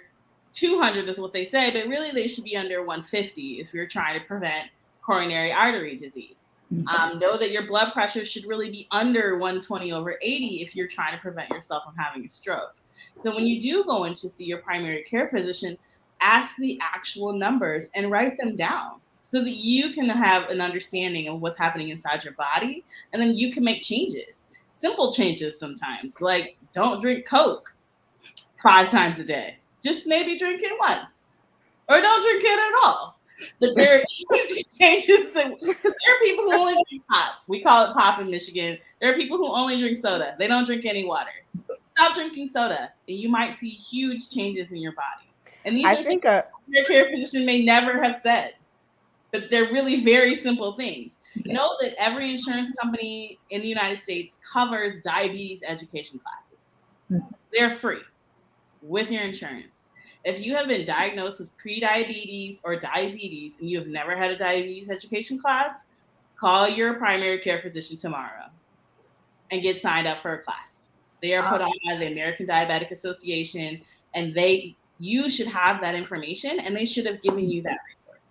200 is what they say, but really they should be under 150 if you're trying to prevent coronary artery disease. Know that your blood pressure should really be under 120/80 if you're trying to prevent yourself from having a stroke. So when you do go in to see your primary care physician, ask the actual numbers and write them down so that you can have an understanding of what's happening inside your body, and then you can make changes. Simple changes sometimes, like don't drink Coke 5 times a day. Just maybe drink it once, or don't drink it at all. But there are easy changes because there are people who only drink pop. We call it pop in Michigan. There are people who only drink soda. They don't drink any water. Stop drinking soda, and you might see huge changes in your body. And these are things your care physician may never have said, but they're really very simple things. Know that every insurance company in the United States covers diabetes education classes. They're free with your insurance. If you have been diagnosed with pre-diabetes or diabetes and you have never had a diabetes education class, call your primary care physician tomorrow and get signed up for a class. They are put on by the American Diabetic Association, and you should have that information, and they should have given you that resource.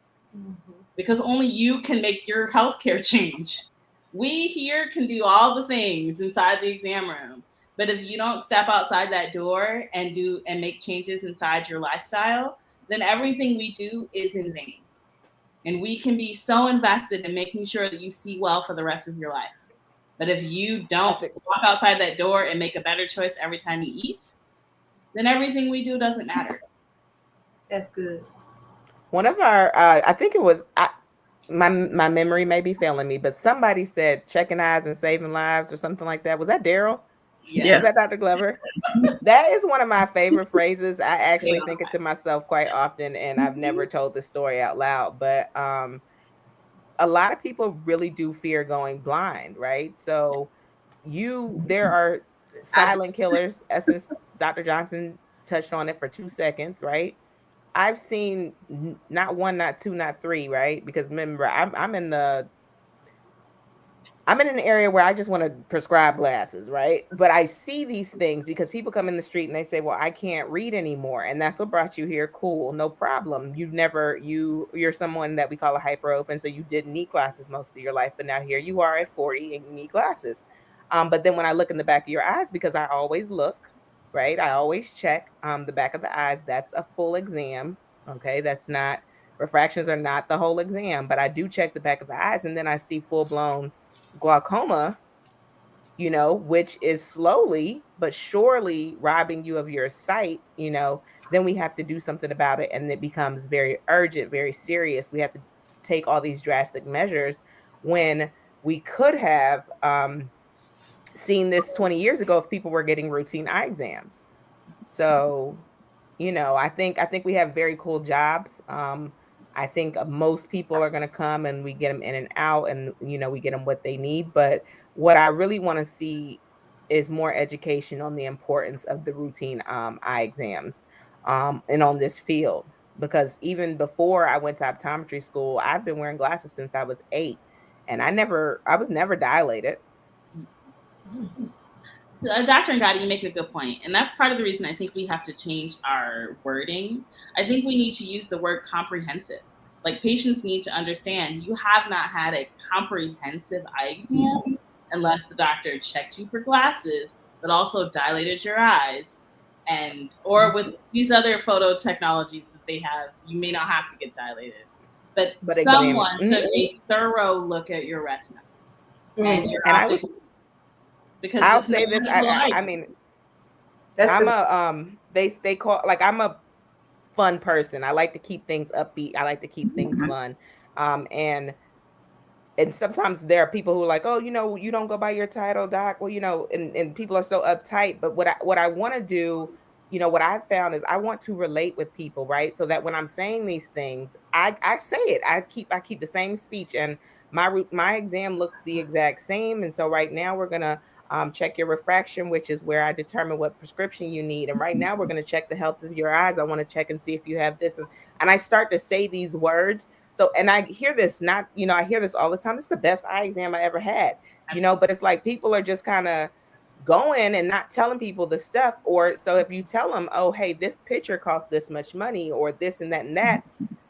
Because only you can make your healthcare change. We here can do all the things inside the exam room, but if you don't step outside that door and make changes inside your lifestyle, then everything we do is in vain. And we can be so invested in making sure that you see well for the rest of your life. But if you don't walk outside that door and make a better choice every time you eat, then everything we do doesn't matter. That's good. One of our, I think it was, my memory may be failing me, but somebody said checking eyes and saving lives or something like that. Was that Daryl? Yeah. Was that Dr. Glover? That is one of my favorite phrases. I actually think it to myself quite often, and I've never told this story out loud, but a lot of people really do fear going blind, right? So there are silent killers, as Dr. Johnson touched on it for 2 seconds, right? I've seen not one, not two, not three, right? Because remember, I'm in an area where I just want to prescribe glasses, right? But I see these things because people come in the street and they say, well, I can't read anymore. And that's what brought you here. Cool. No problem. You're someone that we call a hyper open. So you didn't need glasses most of your life, but now here you are at 40 and you need glasses. But then when I look in the back of your eyes, because I always look, right? I always check the back of the eyes. That's a full exam. Okay. Refractions are not the whole exam, but I do check the back of the eyes, and then I see full blown glaucoma, which is slowly but surely robbing you of your sight, then we have to do something about it. And it becomes very urgent, very serious. We have to take all these drastic measures when we could have seen this 20 years ago if people were getting routine eye exams. So, I think we have very cool jobs. I think most people are going to come and we get them in and out, and, we get them what they need. But what I really want to see is more education on the importance of the routine eye exams and on this field. Because even before I went to optometry school, I've been wearing glasses since I was 8, and I was never dilated. So, Dr. Ngadi, you make a good point. And that's part of the reason I think we have to change our wording. I think we need to use the word comprehensive. Like, patients need to understand you have not had a comprehensive eye exam unless the doctor checked you for glasses, but also dilated your eyes. Or with these other photo technologies that they have, you may not have to get dilated. But someone took a thorough look at your retina. And your optic. Because I'll say this, I mean, they call, like, I'm a fun person. I like to keep things upbeat. I like to keep things fun. And sometimes there are people who are like, oh, you don't go by your title, doc. Well, and people are so uptight. But what I want to do, what I've found is I want to relate with people, right? So that when I'm saying these things, I say it. I keep the same speech, and my exam looks the exact same. And so right now we're gonna check your refraction, which is where I determine what prescription you need. And right now we're going to check the health of your eyes. I want to check and see if you have this. And I start to say these words. So, and I hear this, I hear this all the time. It's the best eye exam I ever had, but it's like people are just kind of going and not telling people the stuff. Or so if you tell them, oh, hey, this picture costs this much money or this and that,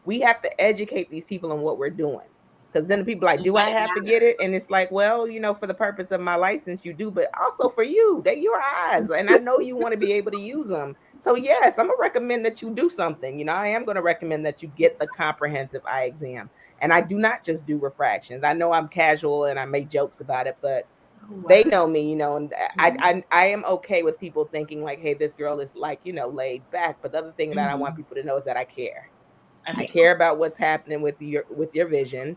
we have to educate these people on what we're doing. Because then the people are like, do I have to get it? And it's like, well, for the purpose of my license, you do, but also for you, they're your eyes. And I know you want to be able to use them. So yes, I'm going to recommend that you do something. I am going to recommend that you get the comprehensive eye exam. And I do not just do refractions. I know I'm casual and I make jokes about it, but they know me, and I am okay with people thinking like, hey, this girl is like, laid back. But the other thing that I want people to know is that I care. I care about what's happening with your vision.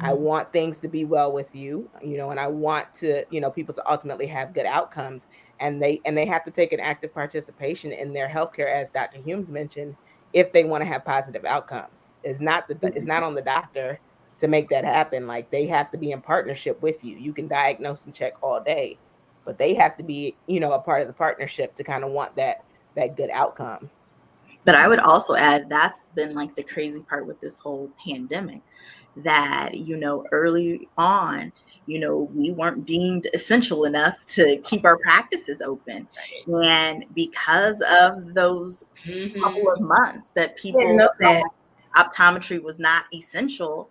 I want things to be well with you, and I want to, people to ultimately have good outcomes, and they have to take an active participation in their healthcare, as Dr. Humes mentioned, if they want to have positive outcomes. It's not on the doctor to make that happen. Like, they have to be in partnership with you. You can diagnose and check all day, but they have to be, a part of the partnership to kind of want that good outcome. But I would also add, that's been like the crazy part with this whole pandemic, that, early on, we weren't deemed essential enough to keep our practices open. Right. And because of those couple of months that people thought optometry was not essential,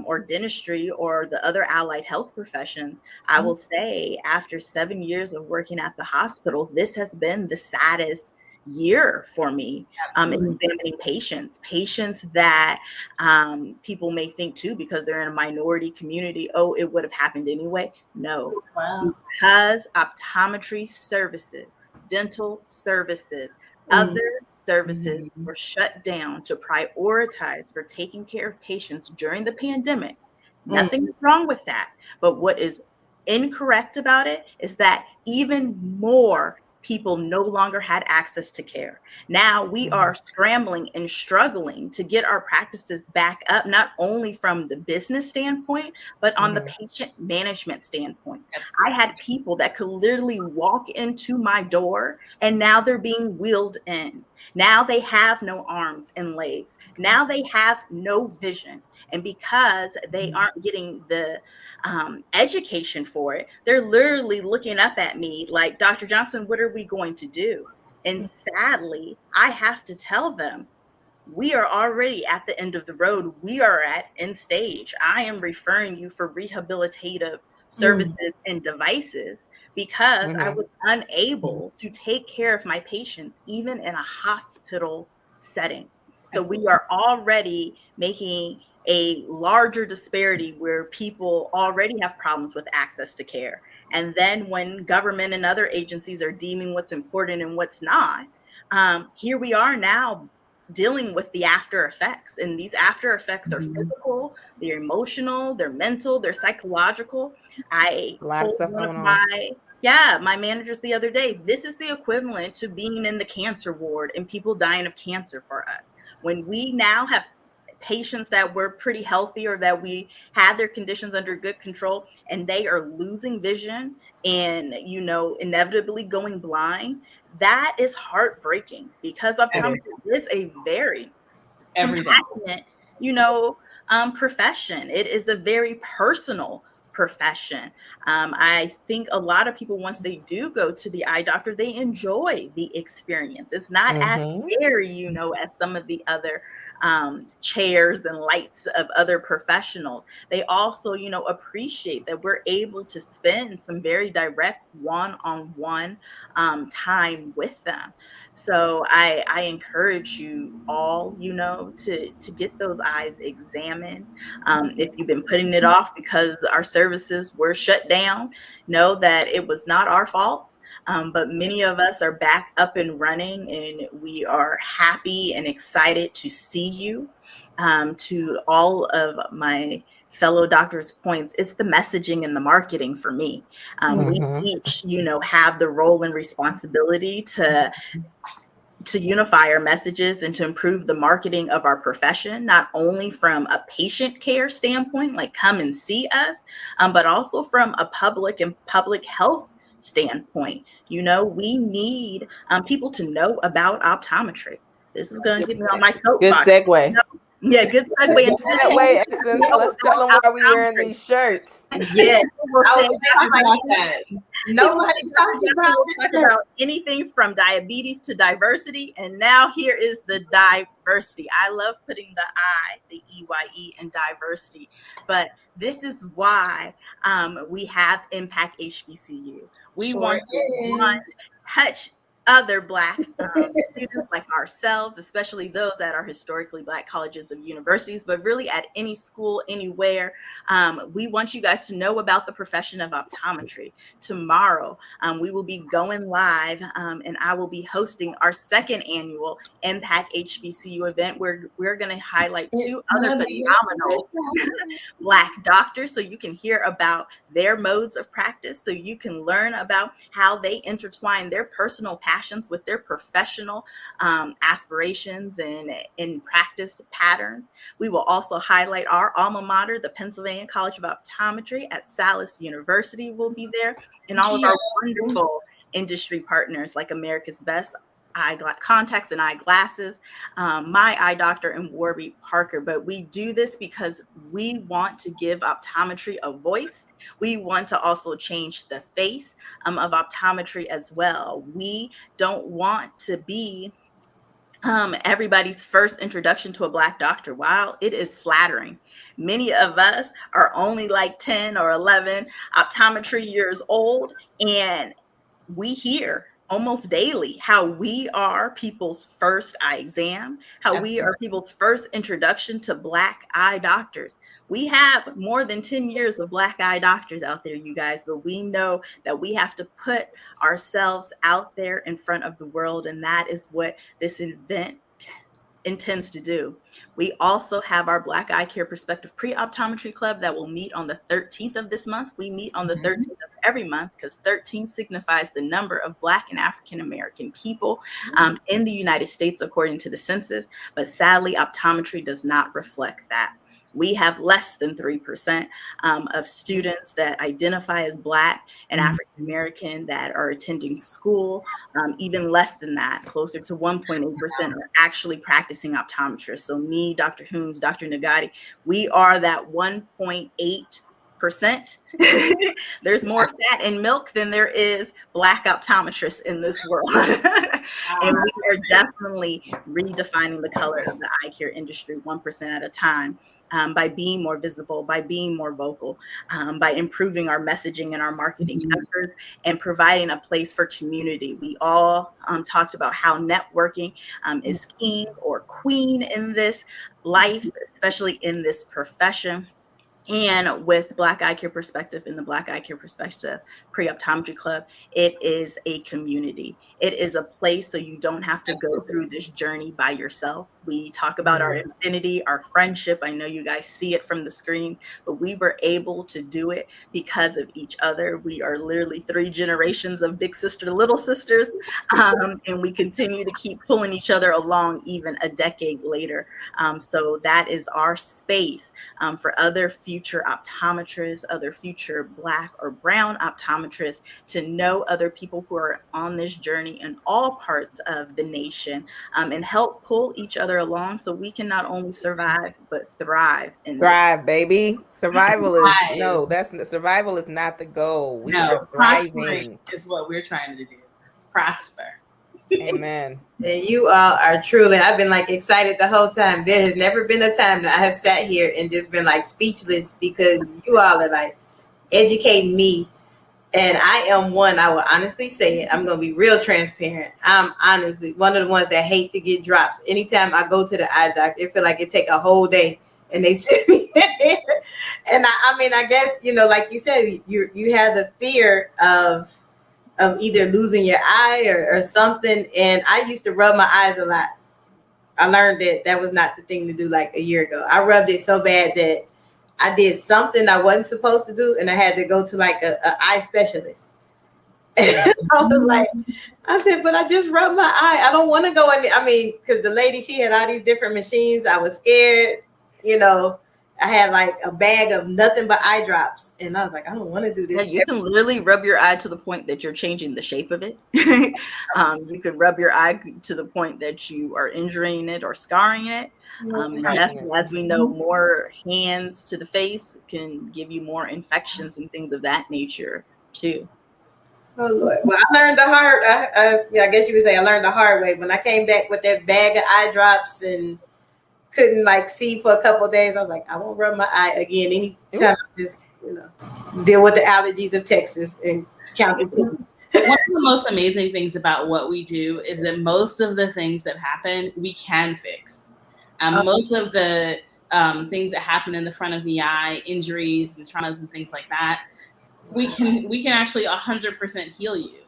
or dentistry or the other allied health professions, I will say after 7 years of working at the hospital, this has been the saddest year for me, examining patients that people may think too, because they're in a minority community, oh, it would have happened anyway. No, because optometry services, dental services, other services were shut down to prioritize for taking care of patients during the pandemic. Nothing's wrong with that. But what is incorrect about it is that even more people no longer had access to care. Now we are scrambling and struggling to get our practices back up, not only from the business standpoint, but on the patient management standpoint. I had people that could literally walk into my door and now they're being wheeled in. Now they have no arms and legs. Now they have no vision. And because they aren't getting the education for it, they're literally looking up at me like, Dr. Johnson, what are we going to do? And sadly, I have to tell them, we are already at the end of the road. We are at end stage. I am referring you for rehabilitative services and devices because I was unable to take care of my patients, even in a hospital setting. So we are already making a larger disparity where people already have problems with access to care. And then when government and other agencies are deeming what's important and what's not, here we are now dealing with the after effects. And these after effects are physical, they're emotional, they're mental, they're psychological. I told one of my managers the other day, this is the equivalent to being in the cancer ward and people dying of cancer for us. When we now have patients that were pretty healthy or that we had their conditions under good control and they are losing vision and, inevitably going blind, that is heartbreaking because optometry is a very compassionate, profession. It is a very personal profession. I think a lot of people, once they do go to the eye doctor, they enjoy the experience. It's not as scary, as some of the other chairs and lights of other professionals. They also, appreciate that we're able to spend some very direct one-on-one time with them. So I encourage you all, to get those eyes examined. If you've been putting it off because our services were shut down, know that it was not our fault. But many of us are back up and running, and we are happy and excited to see you. To all of my fellow doctors' points, it's the messaging and the marketing for me. We each, have the role and responsibility to unify our messages and to improve the marketing of our profession, not only from a patient care standpoint, like come and see us, but also from a public and public health standpoint. We need people to know about optometry. This is going to get me on my soapbox. Good segue. Yeah, good segue into that way, Essence. Let's tell them why we wearing these shirts. Yes. We'll I say was Talk about that. nobody talked about we'll talk about anything from diabetes to diversity. And now here is the diversity. I love putting the I, the EYE, in diversity. But this is why we have Impact HBCU. We want to touch other Black students like ourselves, especially those that are historically Black colleges and universities, but really at any school, anywhere. We want you guys to know about the profession of optometry. Tomorrow, we will be going live and I will be hosting our second annual Impact HBCU event where we're going to highlight two other phenomenal Black doctors so you can hear about their modes of practice, so you can learn about how they intertwine their personal passions with their professional aspirations and practice patterns. We will also highlight our alma mater, the Pennsylvania College of Optometry at Salus University will be there, and all of our wonderful industry partners like America's Best Contacts and Eyeglasses, My Eye Doctor, and Warby Parker. But we do this because we want to give optometry a voice. We want to also change the face of optometry as well. We don't want to be everybody's first introduction to a Black doctor. While it is flattering, many of us are only like 10 or 11 optometry years old, and we hear almost daily how we are people's first eye exam, how we are people's first introduction to Black eye doctors. We have more than 10 years of Black eye doctors out there, you guys, but we know that we have to put ourselves out there in front of the world, and that is what this event intends to do. We also have our Black Eye Care Perspective Pre-Optometry Club that will meet on the 13th of this month. We meet on the 13th of every month because 13 signifies the number of Black and African American people in the United States according to the census, but sadly optometry does not reflect that. We have less than 3% of students that identify as Black and African American that are attending school. Even less than that, closer to 1.8% are actually practicing optometrists. So me, Dr. Hooms, Dr. Nagati, we are that 1.8%. There's more fat in milk than there is Black optometrists in this world. And we are definitely redefining the color of the eye care industry 1% at a time. By being more visible, by being more vocal, by improving our messaging and our marketing efforts, and providing a place for community. We all talked about how networking is king or queen in this life, especially in this profession. And with Black Eye Care Perspective and the Black Eye Care Perspective Pre-Optometry Club, it is a community. It is a place so you don't have to go through this journey by yourself. We talk about our affinity, our friendship. I know you guys see it from the screens, but we were able to do it because of each other. We are literally 3 generations of big sister, little sisters, and we continue to keep pulling each other along even a decade later. So that is our space for other future optometrists, other future Black or brown optometrists to know other people who are on this journey in all parts of the nation and help pull each other along so we can not only survive but thrive. Baby. Survival is survival is not the goal. We are thriving. Is what we're trying to do. Prosper. Amen. And you all are truly, I've been like excited the whole time. There has never been a time that I have sat here and just been like speechless because you all are like educating me. And I am one, I will honestly say it. I'm going to be real transparent. I'm honestly one of the ones that hate to get drops. Anytime I go to the eye doctor, it feel like it take a whole day and they sit me there. And I mean, I guess, you know, like you said, you have the fear of either losing your eye or something. And I used to rub my eyes a lot. I learned that was not the thing to do like a year ago. I rubbed it so bad that I did something I wasn't supposed to do, and I had to go to like a eye specialist. I was like, I said, but I just rubbed my eye. I don't want to go in there. I mean, because the lady, she had all these different machines. I was scared, you know, I had like a bag of nothing but eye drops, and I was like, I don't want to do this. Yeah, you can literally rub your eye to the point that you're changing the shape of it. You could rub your eye to the point that you are injuring it or scarring it. And definitely, as we know, more hands to the face can give you more infections and things of that nature too. Oh Lord! Well, I learned the hard. I guess you would say I learned the hard way. When I came back with that bag of eye drops and couldn't like see for a couple of days, I was like, I won't rub my eye again. Anytime I just deal with the allergies of Texas and County. One of the most amazing things about what we do is that most of the things that happen we can fix. Most of the things that happen in the front of the eye, injuries and traumas and things like that, we can actually 100% heal you.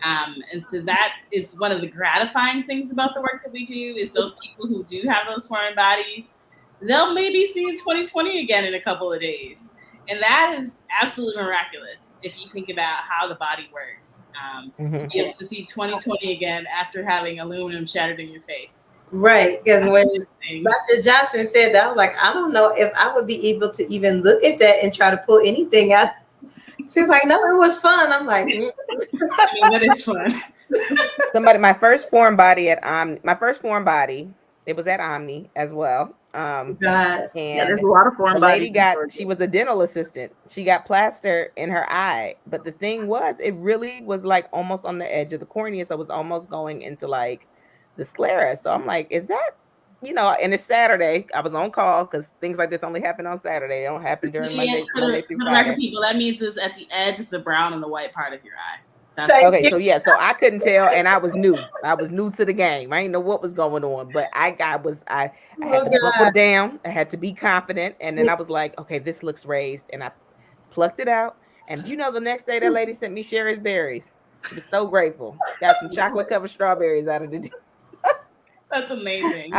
And so that is one of the gratifying things about the work that we do is those people who do have those foreign bodies, they'll maybe see 2020 again in a couple of days. And that is absolutely miraculous if you think about how the body works. To be able to see 2020 again after having aluminum shattered in your face. Right, because when Dr. Johnson said that, I was like, I don't know if I would be able to even look at that and try to pull anything out. She was like, no, it was fun. I'm like, I mean, that is fun. My first foreign body, it was at Omni as well. God. And there's a lot of foreign bodies. She was a dental assistant. She got plaster in her eye. But the thing was, it really was like almost on the edge of the cornea. So it was almost going into like the sclera. So I'm like, is that, and it's Saturday. I was on call because things like this only happen on Saturday. They don't happen during Monday through Friday. People, that means it's at the edge of the brown and the white part of your eye. Okay, so I couldn't tell, and I was new. I was new to the game. I didn't know what was going on, but I had to buckle down. I had to be confident, and then I was like, okay, this looks raised, and I plucked it out. And the next day that lady sent me Sherry's berries. I was so grateful. Got some chocolate covered strawberries out of the. That's amazing.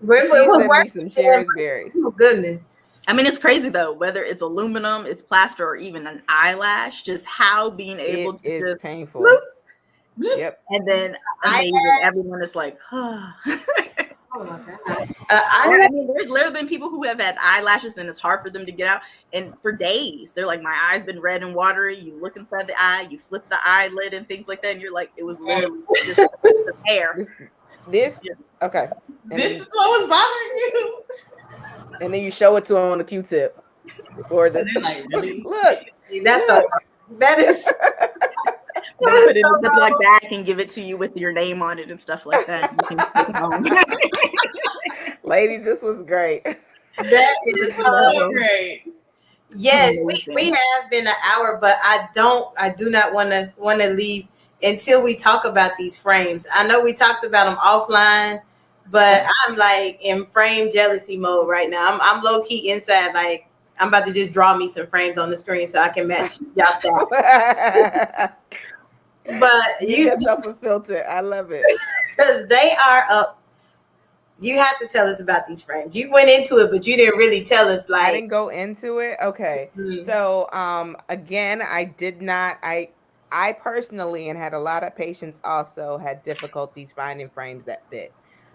Sent me some Sherry's berries. Oh goodness. I mean, it's crazy though, whether it's aluminum, it's plaster, or even an eyelash, just how being able to is just painful. Bloop, yep. And then everyone is like, oh. Oh my God. I mean, there's literally been people who have had eyelashes and it's hard for them to get out. And for days, they're like, my eye's been red and watery. You look inside the eye, you flip the eyelid and things like that. And you're like, it was literally just the hair. Okay. And this is what was bothering you. And then you show it to them on the Q-tip. Or the like, really? Look. That is Put it in the black bag and give it to you with your name on it and stuff like that. You can take it home. Ladies, this was great. That is so great. Yes, we have been an hour, but I do not want to leave until we talk about these frames. I know we talked about them offline, but I'm like in frame jealousy mode right now. I'm low key inside, like I'm about to just draw me some frames on the screen so I can match y'all style. But you yourself a filter. I love it because they are up. You have to tell us about these frames. You went into it, but you didn't really tell us. Like I didn't go into it. Okay, so again, I did not. I personally, and had a lot of patients also had difficulties finding frames that fit.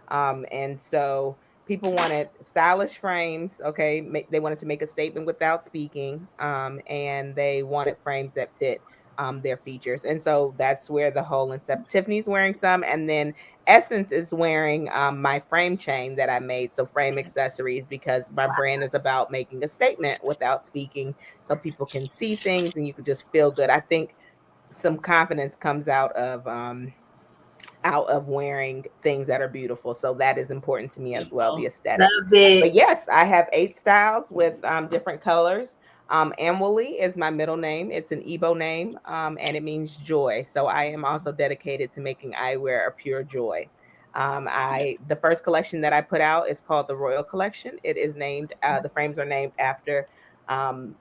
And so people wanted stylish frames. Okay. They wanted to make a statement without speaking. And they wanted frames that fit their features. And so that's where the whole incept. Tiffany's wearing some, and then Essence is wearing my frame chain that I made. So frame accessories, because my brand is about making a statement without speaking, so people can see things and you can just feel good. I think some confidence comes out of wearing things that are beautiful. So that is important to me as well, the aesthetic. But yes, I have 8 styles with different colors. Amwali is my middle name. It's an Igbo name, and it means joy. So I am also dedicated to making eyewear a pure joy. The first collection that I put out is called the Royal Collection. It is named, the frames are named after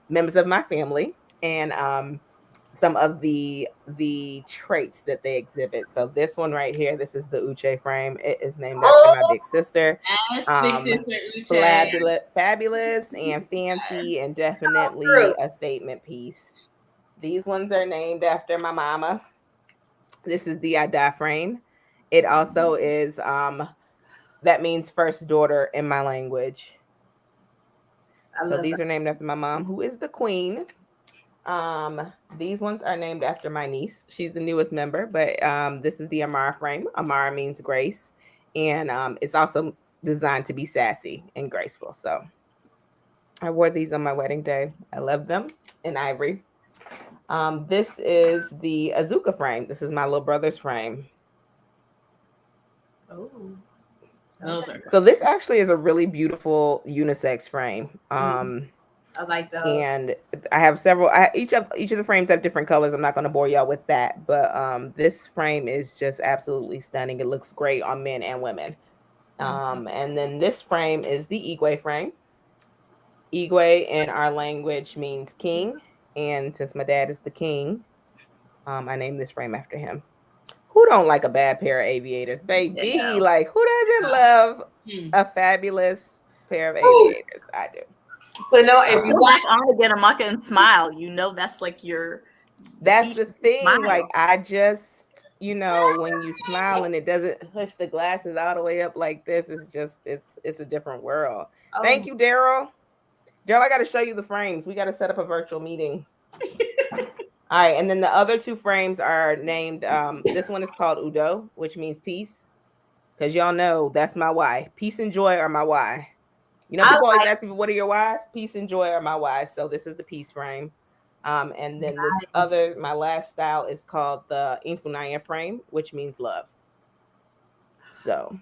members of my family and some of the traits that they exhibit. So this one right here, this is the Uche frame. It is named after my big sister. Big sister Uche. Fabulous and fancy, and definitely a statement piece. These ones are named after my mama. This is the Ada frame. It also is, that means first daughter in my language. So these are named after my mom, who is the queen. These ones are named after my niece. She's the newest member, but this is the Amara frame. Amara means grace, and it's also designed to be sassy and graceful. So I wore these on my wedding day. I love them in ivory. This is the Azuka frame. This is my little brother's frame. Oh. Those are So this actually is a really beautiful unisex frame. I like those. And I have several. Each of the frames have different colors. I'm not going to bore y'all with that, but this frame is just absolutely stunning. It looks great on men and women. And then this frame is the Igwe frame. Igwe in our language means king, and since my dad is the king, I named this frame after him. Who don't like a bad pair of aviators, baby? Yeah. Like, who doesn't love a fabulous pair of aviators? I do. But no, if you back on again, Amaka, and smile, you know that's like that's the thing. Smile. Like, I just, when you smile and it doesn't push the glasses all the way up like this, it's just it's a different world. Thank you, Daryl. Daryl, I got to show you the frames. We got to set up a virtual meeting. All right, and then the other two frames are named. This one is called Udo, which means peace, because y'all know that's my why. Peace and joy are my why. People always ask people, what are your whys? Peace and joy are my whys. So this is the peace frame. And then this my last style is called the Infunaya frame, which means love. So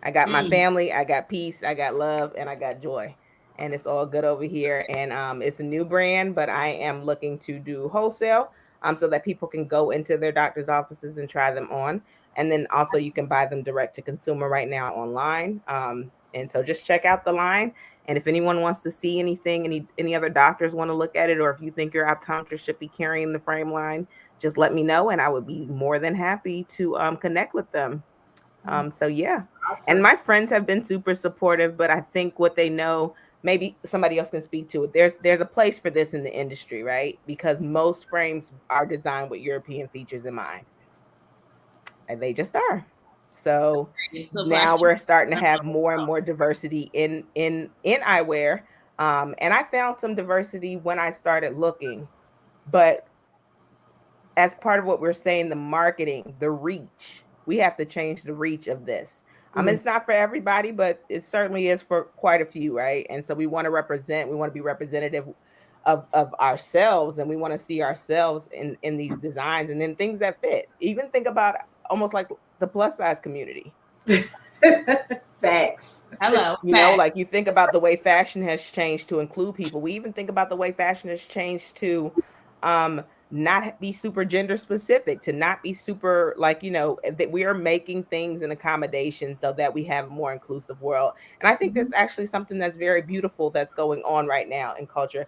I got my family, I got peace, I got love, and I got joy. And it's all good over here. And it's a new brand, but I am looking to do wholesale so that people can go into their doctor's offices and try them on. And then also you can buy them direct to consumer right now online. And so just check out the line. And if anyone wants to see anything, any other doctors want to look at it, or if you think your optometrist should be carrying the frame line, just let me know. And I would be more than happy to connect with them. So yeah. Awesome. And my friends have been super supportive, but I think what they know, maybe somebody else can speak to it. There's a place for this in the industry, right? Because most frames are designed with European features in mind. And they just are. So now we're starting to have more and more diversity in eyewear. And I found some diversity when I started looking. But as part of what we're saying, the marketing, the reach, we have to change the reach of this. It's not for everybody, but it certainly is for quite a few, right? And so we want to be representative of ourselves, and we want to see ourselves in these designs and in things that fit. Even think about almost like the plus size community. Facts. Hello. Like you think about the way fashion has changed to include people. We even think about the way fashion has changed to not be super gender specific, to not be super that we are making things and accommodations so that we have a more inclusive world. And I think that's actually something that's very beautiful that's going on right now in culture.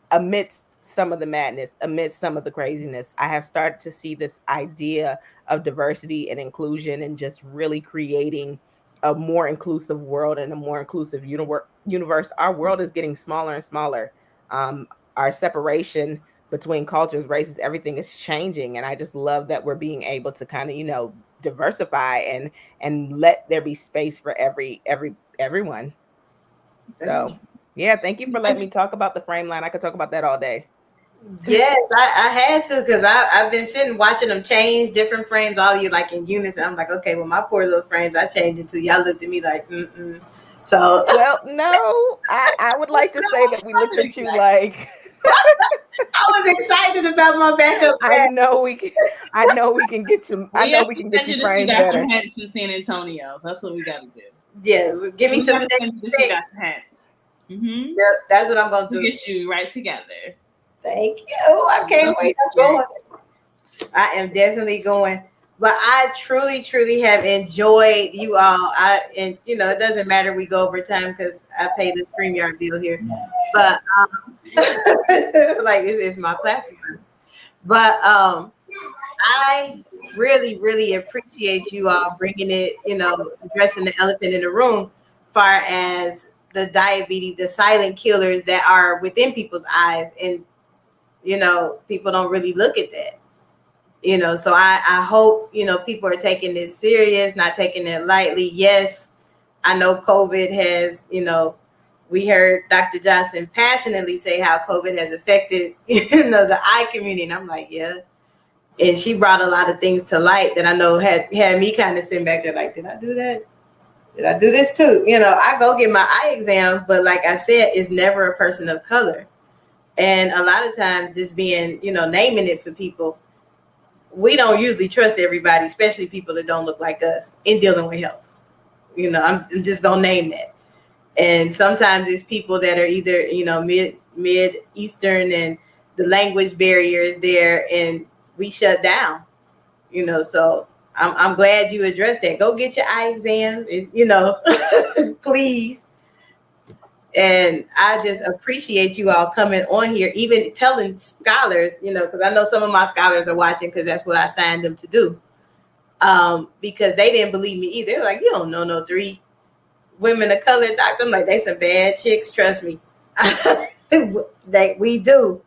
Amidst some of the madness, amidst some of the craziness, I have started to see this idea of diversity and inclusion and just really creating a more inclusive world and a more inclusive universe. Our world is getting smaller and smaller. Our separation between cultures, races, everything is changing. And I just love that we're being able to kind of, diversify and let there be space for everyone. So yeah, thank you for letting me talk about the frame line. I could talk about that all day. Yes, I had to, because I've been sitting watching them change different frames, all of you like in unison. I'm like, okay, well, my poor little frames I changed it to. Y'all looked at me like, So well, no, I would like to say that we looked at you like I was excited about my backup. I know we can get you. I know we can get you framed better. Hats in San Antonio. That's what we got to do. Yeah, give me some hats. Mm-hmm. Yep, that's what I'm gonna do. Get you right together. Thank you. I can't wait. I'm going. I am definitely going. But I truly, truly have enjoyed you all. And it doesn't matter we go over time because I pay the StreamYard bill here. But like it's my platform. But I really, really appreciate you all bringing it. Addressing the elephant in the room, far as the diabetes, the silent killers that are within people's eyes, and people don't really look at that. So I hope, people are taking this serious, not taking it lightly. Yes, I know COVID has, we heard Dr. Johnson passionately say how COVID has affected, the eye community. And I'm like, yeah. And she brought a lot of things to light that I know had me kind of sitting back there like, did I do that? Did I do this too? I go get my eye exam, but like I said, it's never a person of color. And a lot of times just being, naming it for people, we don't usually trust everybody, especially people that don't look like us in dealing with health. I'm just going to name that. And sometimes it's people that are either, mid-Eastern and the language barrier is there and we shut down, so I'm glad you addressed that. Go get your eye exam, please. And I just appreciate you all coming on here, even telling scholars, because I know some of my scholars are watching because that's what I signed them to do. Because they didn't believe me either. They're like, you don't know no 3 women of color doctor. I'm like, they some bad chicks, trust me. We do,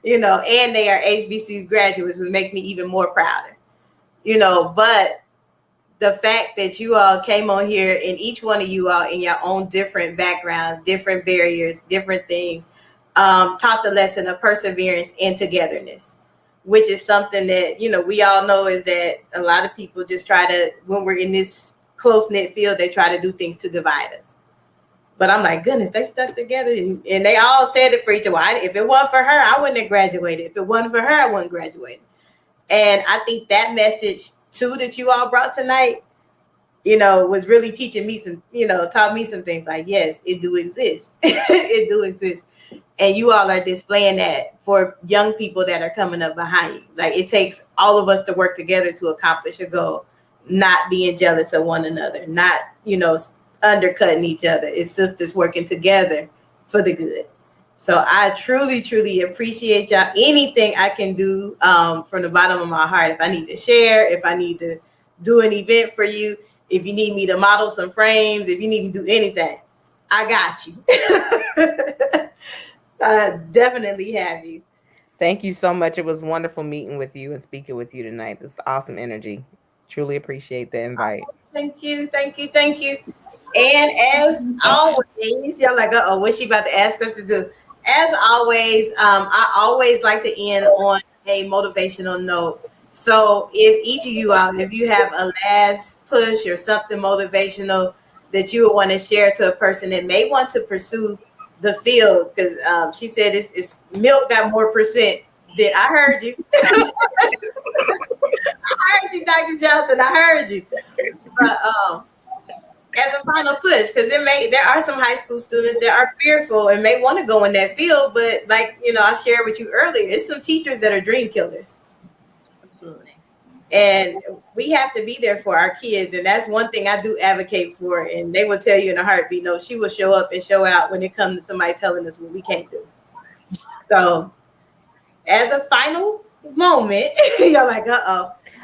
and they are HBCU graduates, who make me even more prouder, but the fact that you all came on here and each one of you all in your own different backgrounds, different barriers, different things, taught the lesson of perseverance and togetherness, which is something that, we all know is that a lot of people just try to, when we're in this close-knit field, they try to do things to divide us. But I'm like, goodness, they stuck together and they all said it for each other. If it wasn't for her, I wouldn't have graduated. If it wasn't for her, I wouldn't graduate. And I think that message too that you all brought tonight, was really teaching me some, taught me some things like, yes, it do exist. It do exist. And you all are displaying that for young people that are coming up behind you. Like, it takes all of us to work together to accomplish a goal, not being jealous of one another, not, undercutting each other. It's sisters working together for the good. So I truly, truly appreciate y'all. Anything I can do from the bottom of my heart, if I need to share, if I need to do an event for you, if you need me to model some frames, if you need to do anything, I got you. I definitely have you. Thank you so much. It was wonderful meeting with you and speaking with you tonight. This is awesome energy. Truly appreciate the invite. Thank you. Thank you. Thank you. And as always, y'all like, what's she about to ask us to do? As always, I always like to end on a motivational note. So if each of you all, if you have a last push or something motivational that you would want to share to a person that may want to pursue the field, because she said it's milk got more percent. I heard you. I heard you, Dr. Johnson. I heard you. But as a final push, because there are some high school students that are fearful and may want to go in that field, but like I shared with you earlier, it's some teachers that are dream killers. Absolutely. And we have to be there for our kids, and that's one thing I do advocate for. And they will tell you in a heartbeat, no, she will show up and show out when it comes to somebody telling us what we can't do. So, as a final moment, you're like,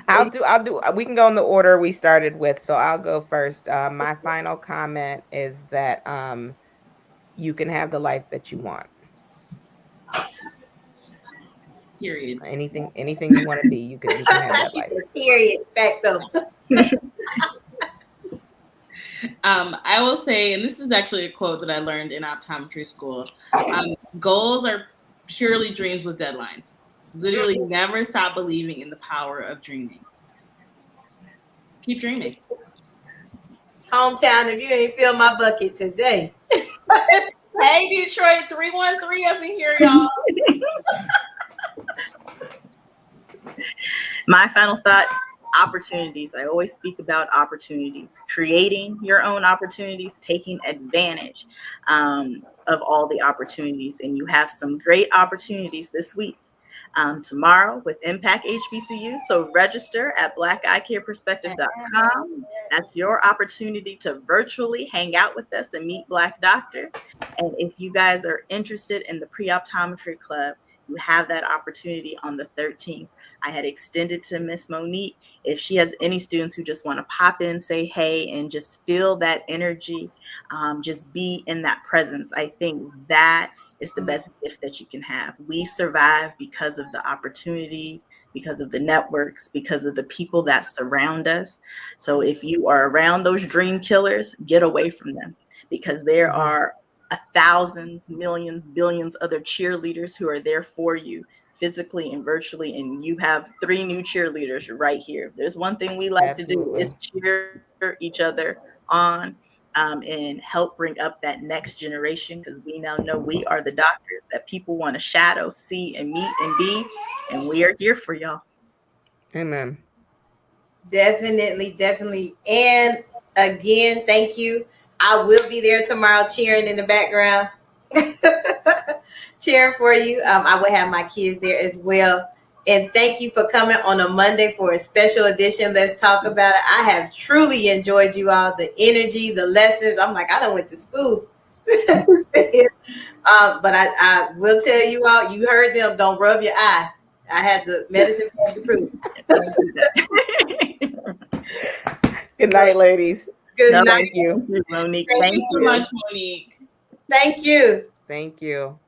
I'll do. We can go in the order we started with. So I'll go first. My final comment is that you can have the life that you want. Period. Anything you want to be, you can have that life. Period. Back though. I will say, and this is actually a quote that I learned in optometry school. Goals are purely dreams with deadlines. Literally, never stop believing in the power of dreaming. Keep dreaming. Hometown, if you ain't fill my bucket today. Hey, Detroit, 313 up in here, y'all. My final thought, opportunities. I always speak about opportunities, creating your own opportunities, taking advantage of all the opportunities. And you have some great opportunities this week. Tomorrow with Impact HBCU. So register at blackeyecareperspective.com. That's your opportunity to virtually hang out with us and meet Black doctors. And if you guys are interested in the pre-optometry club, you have that opportunity on the 13th. I had extended to Miss Monique. If she has any students who just want to pop in, say hey, and just feel that energy, just be in that presence. I think that is the best gift that you can have. We survive because of the opportunities, because of the networks, because of the people that surround us. So if you are around those dream killers, get away from them, because there are thousands, millions, billions other cheerleaders who are there for you physically and virtually, and you have 3 new cheerleaders right here. There's one thing we like to do is cheer each other on, and help bring up that next generation, because we now know we are the doctors that people want to shadow, see, and meet and be, and we are here for y'all. Amen. Definitely. And again, thank you. I will be there tomorrow cheering in the background. Cheering for you. I will have my kids there as well. And thank you for coming on a Monday for a special edition. Let's talk about it. I have truly enjoyed you all, the energy, the lessons. I'm like, I done went to school. But I will tell you all, you heard them, don't rub your eye. I had the medicine for the proof. Good night, ladies. Good night. Thank you, Monique. Thank you so much, Monique. Thank you. Thank you.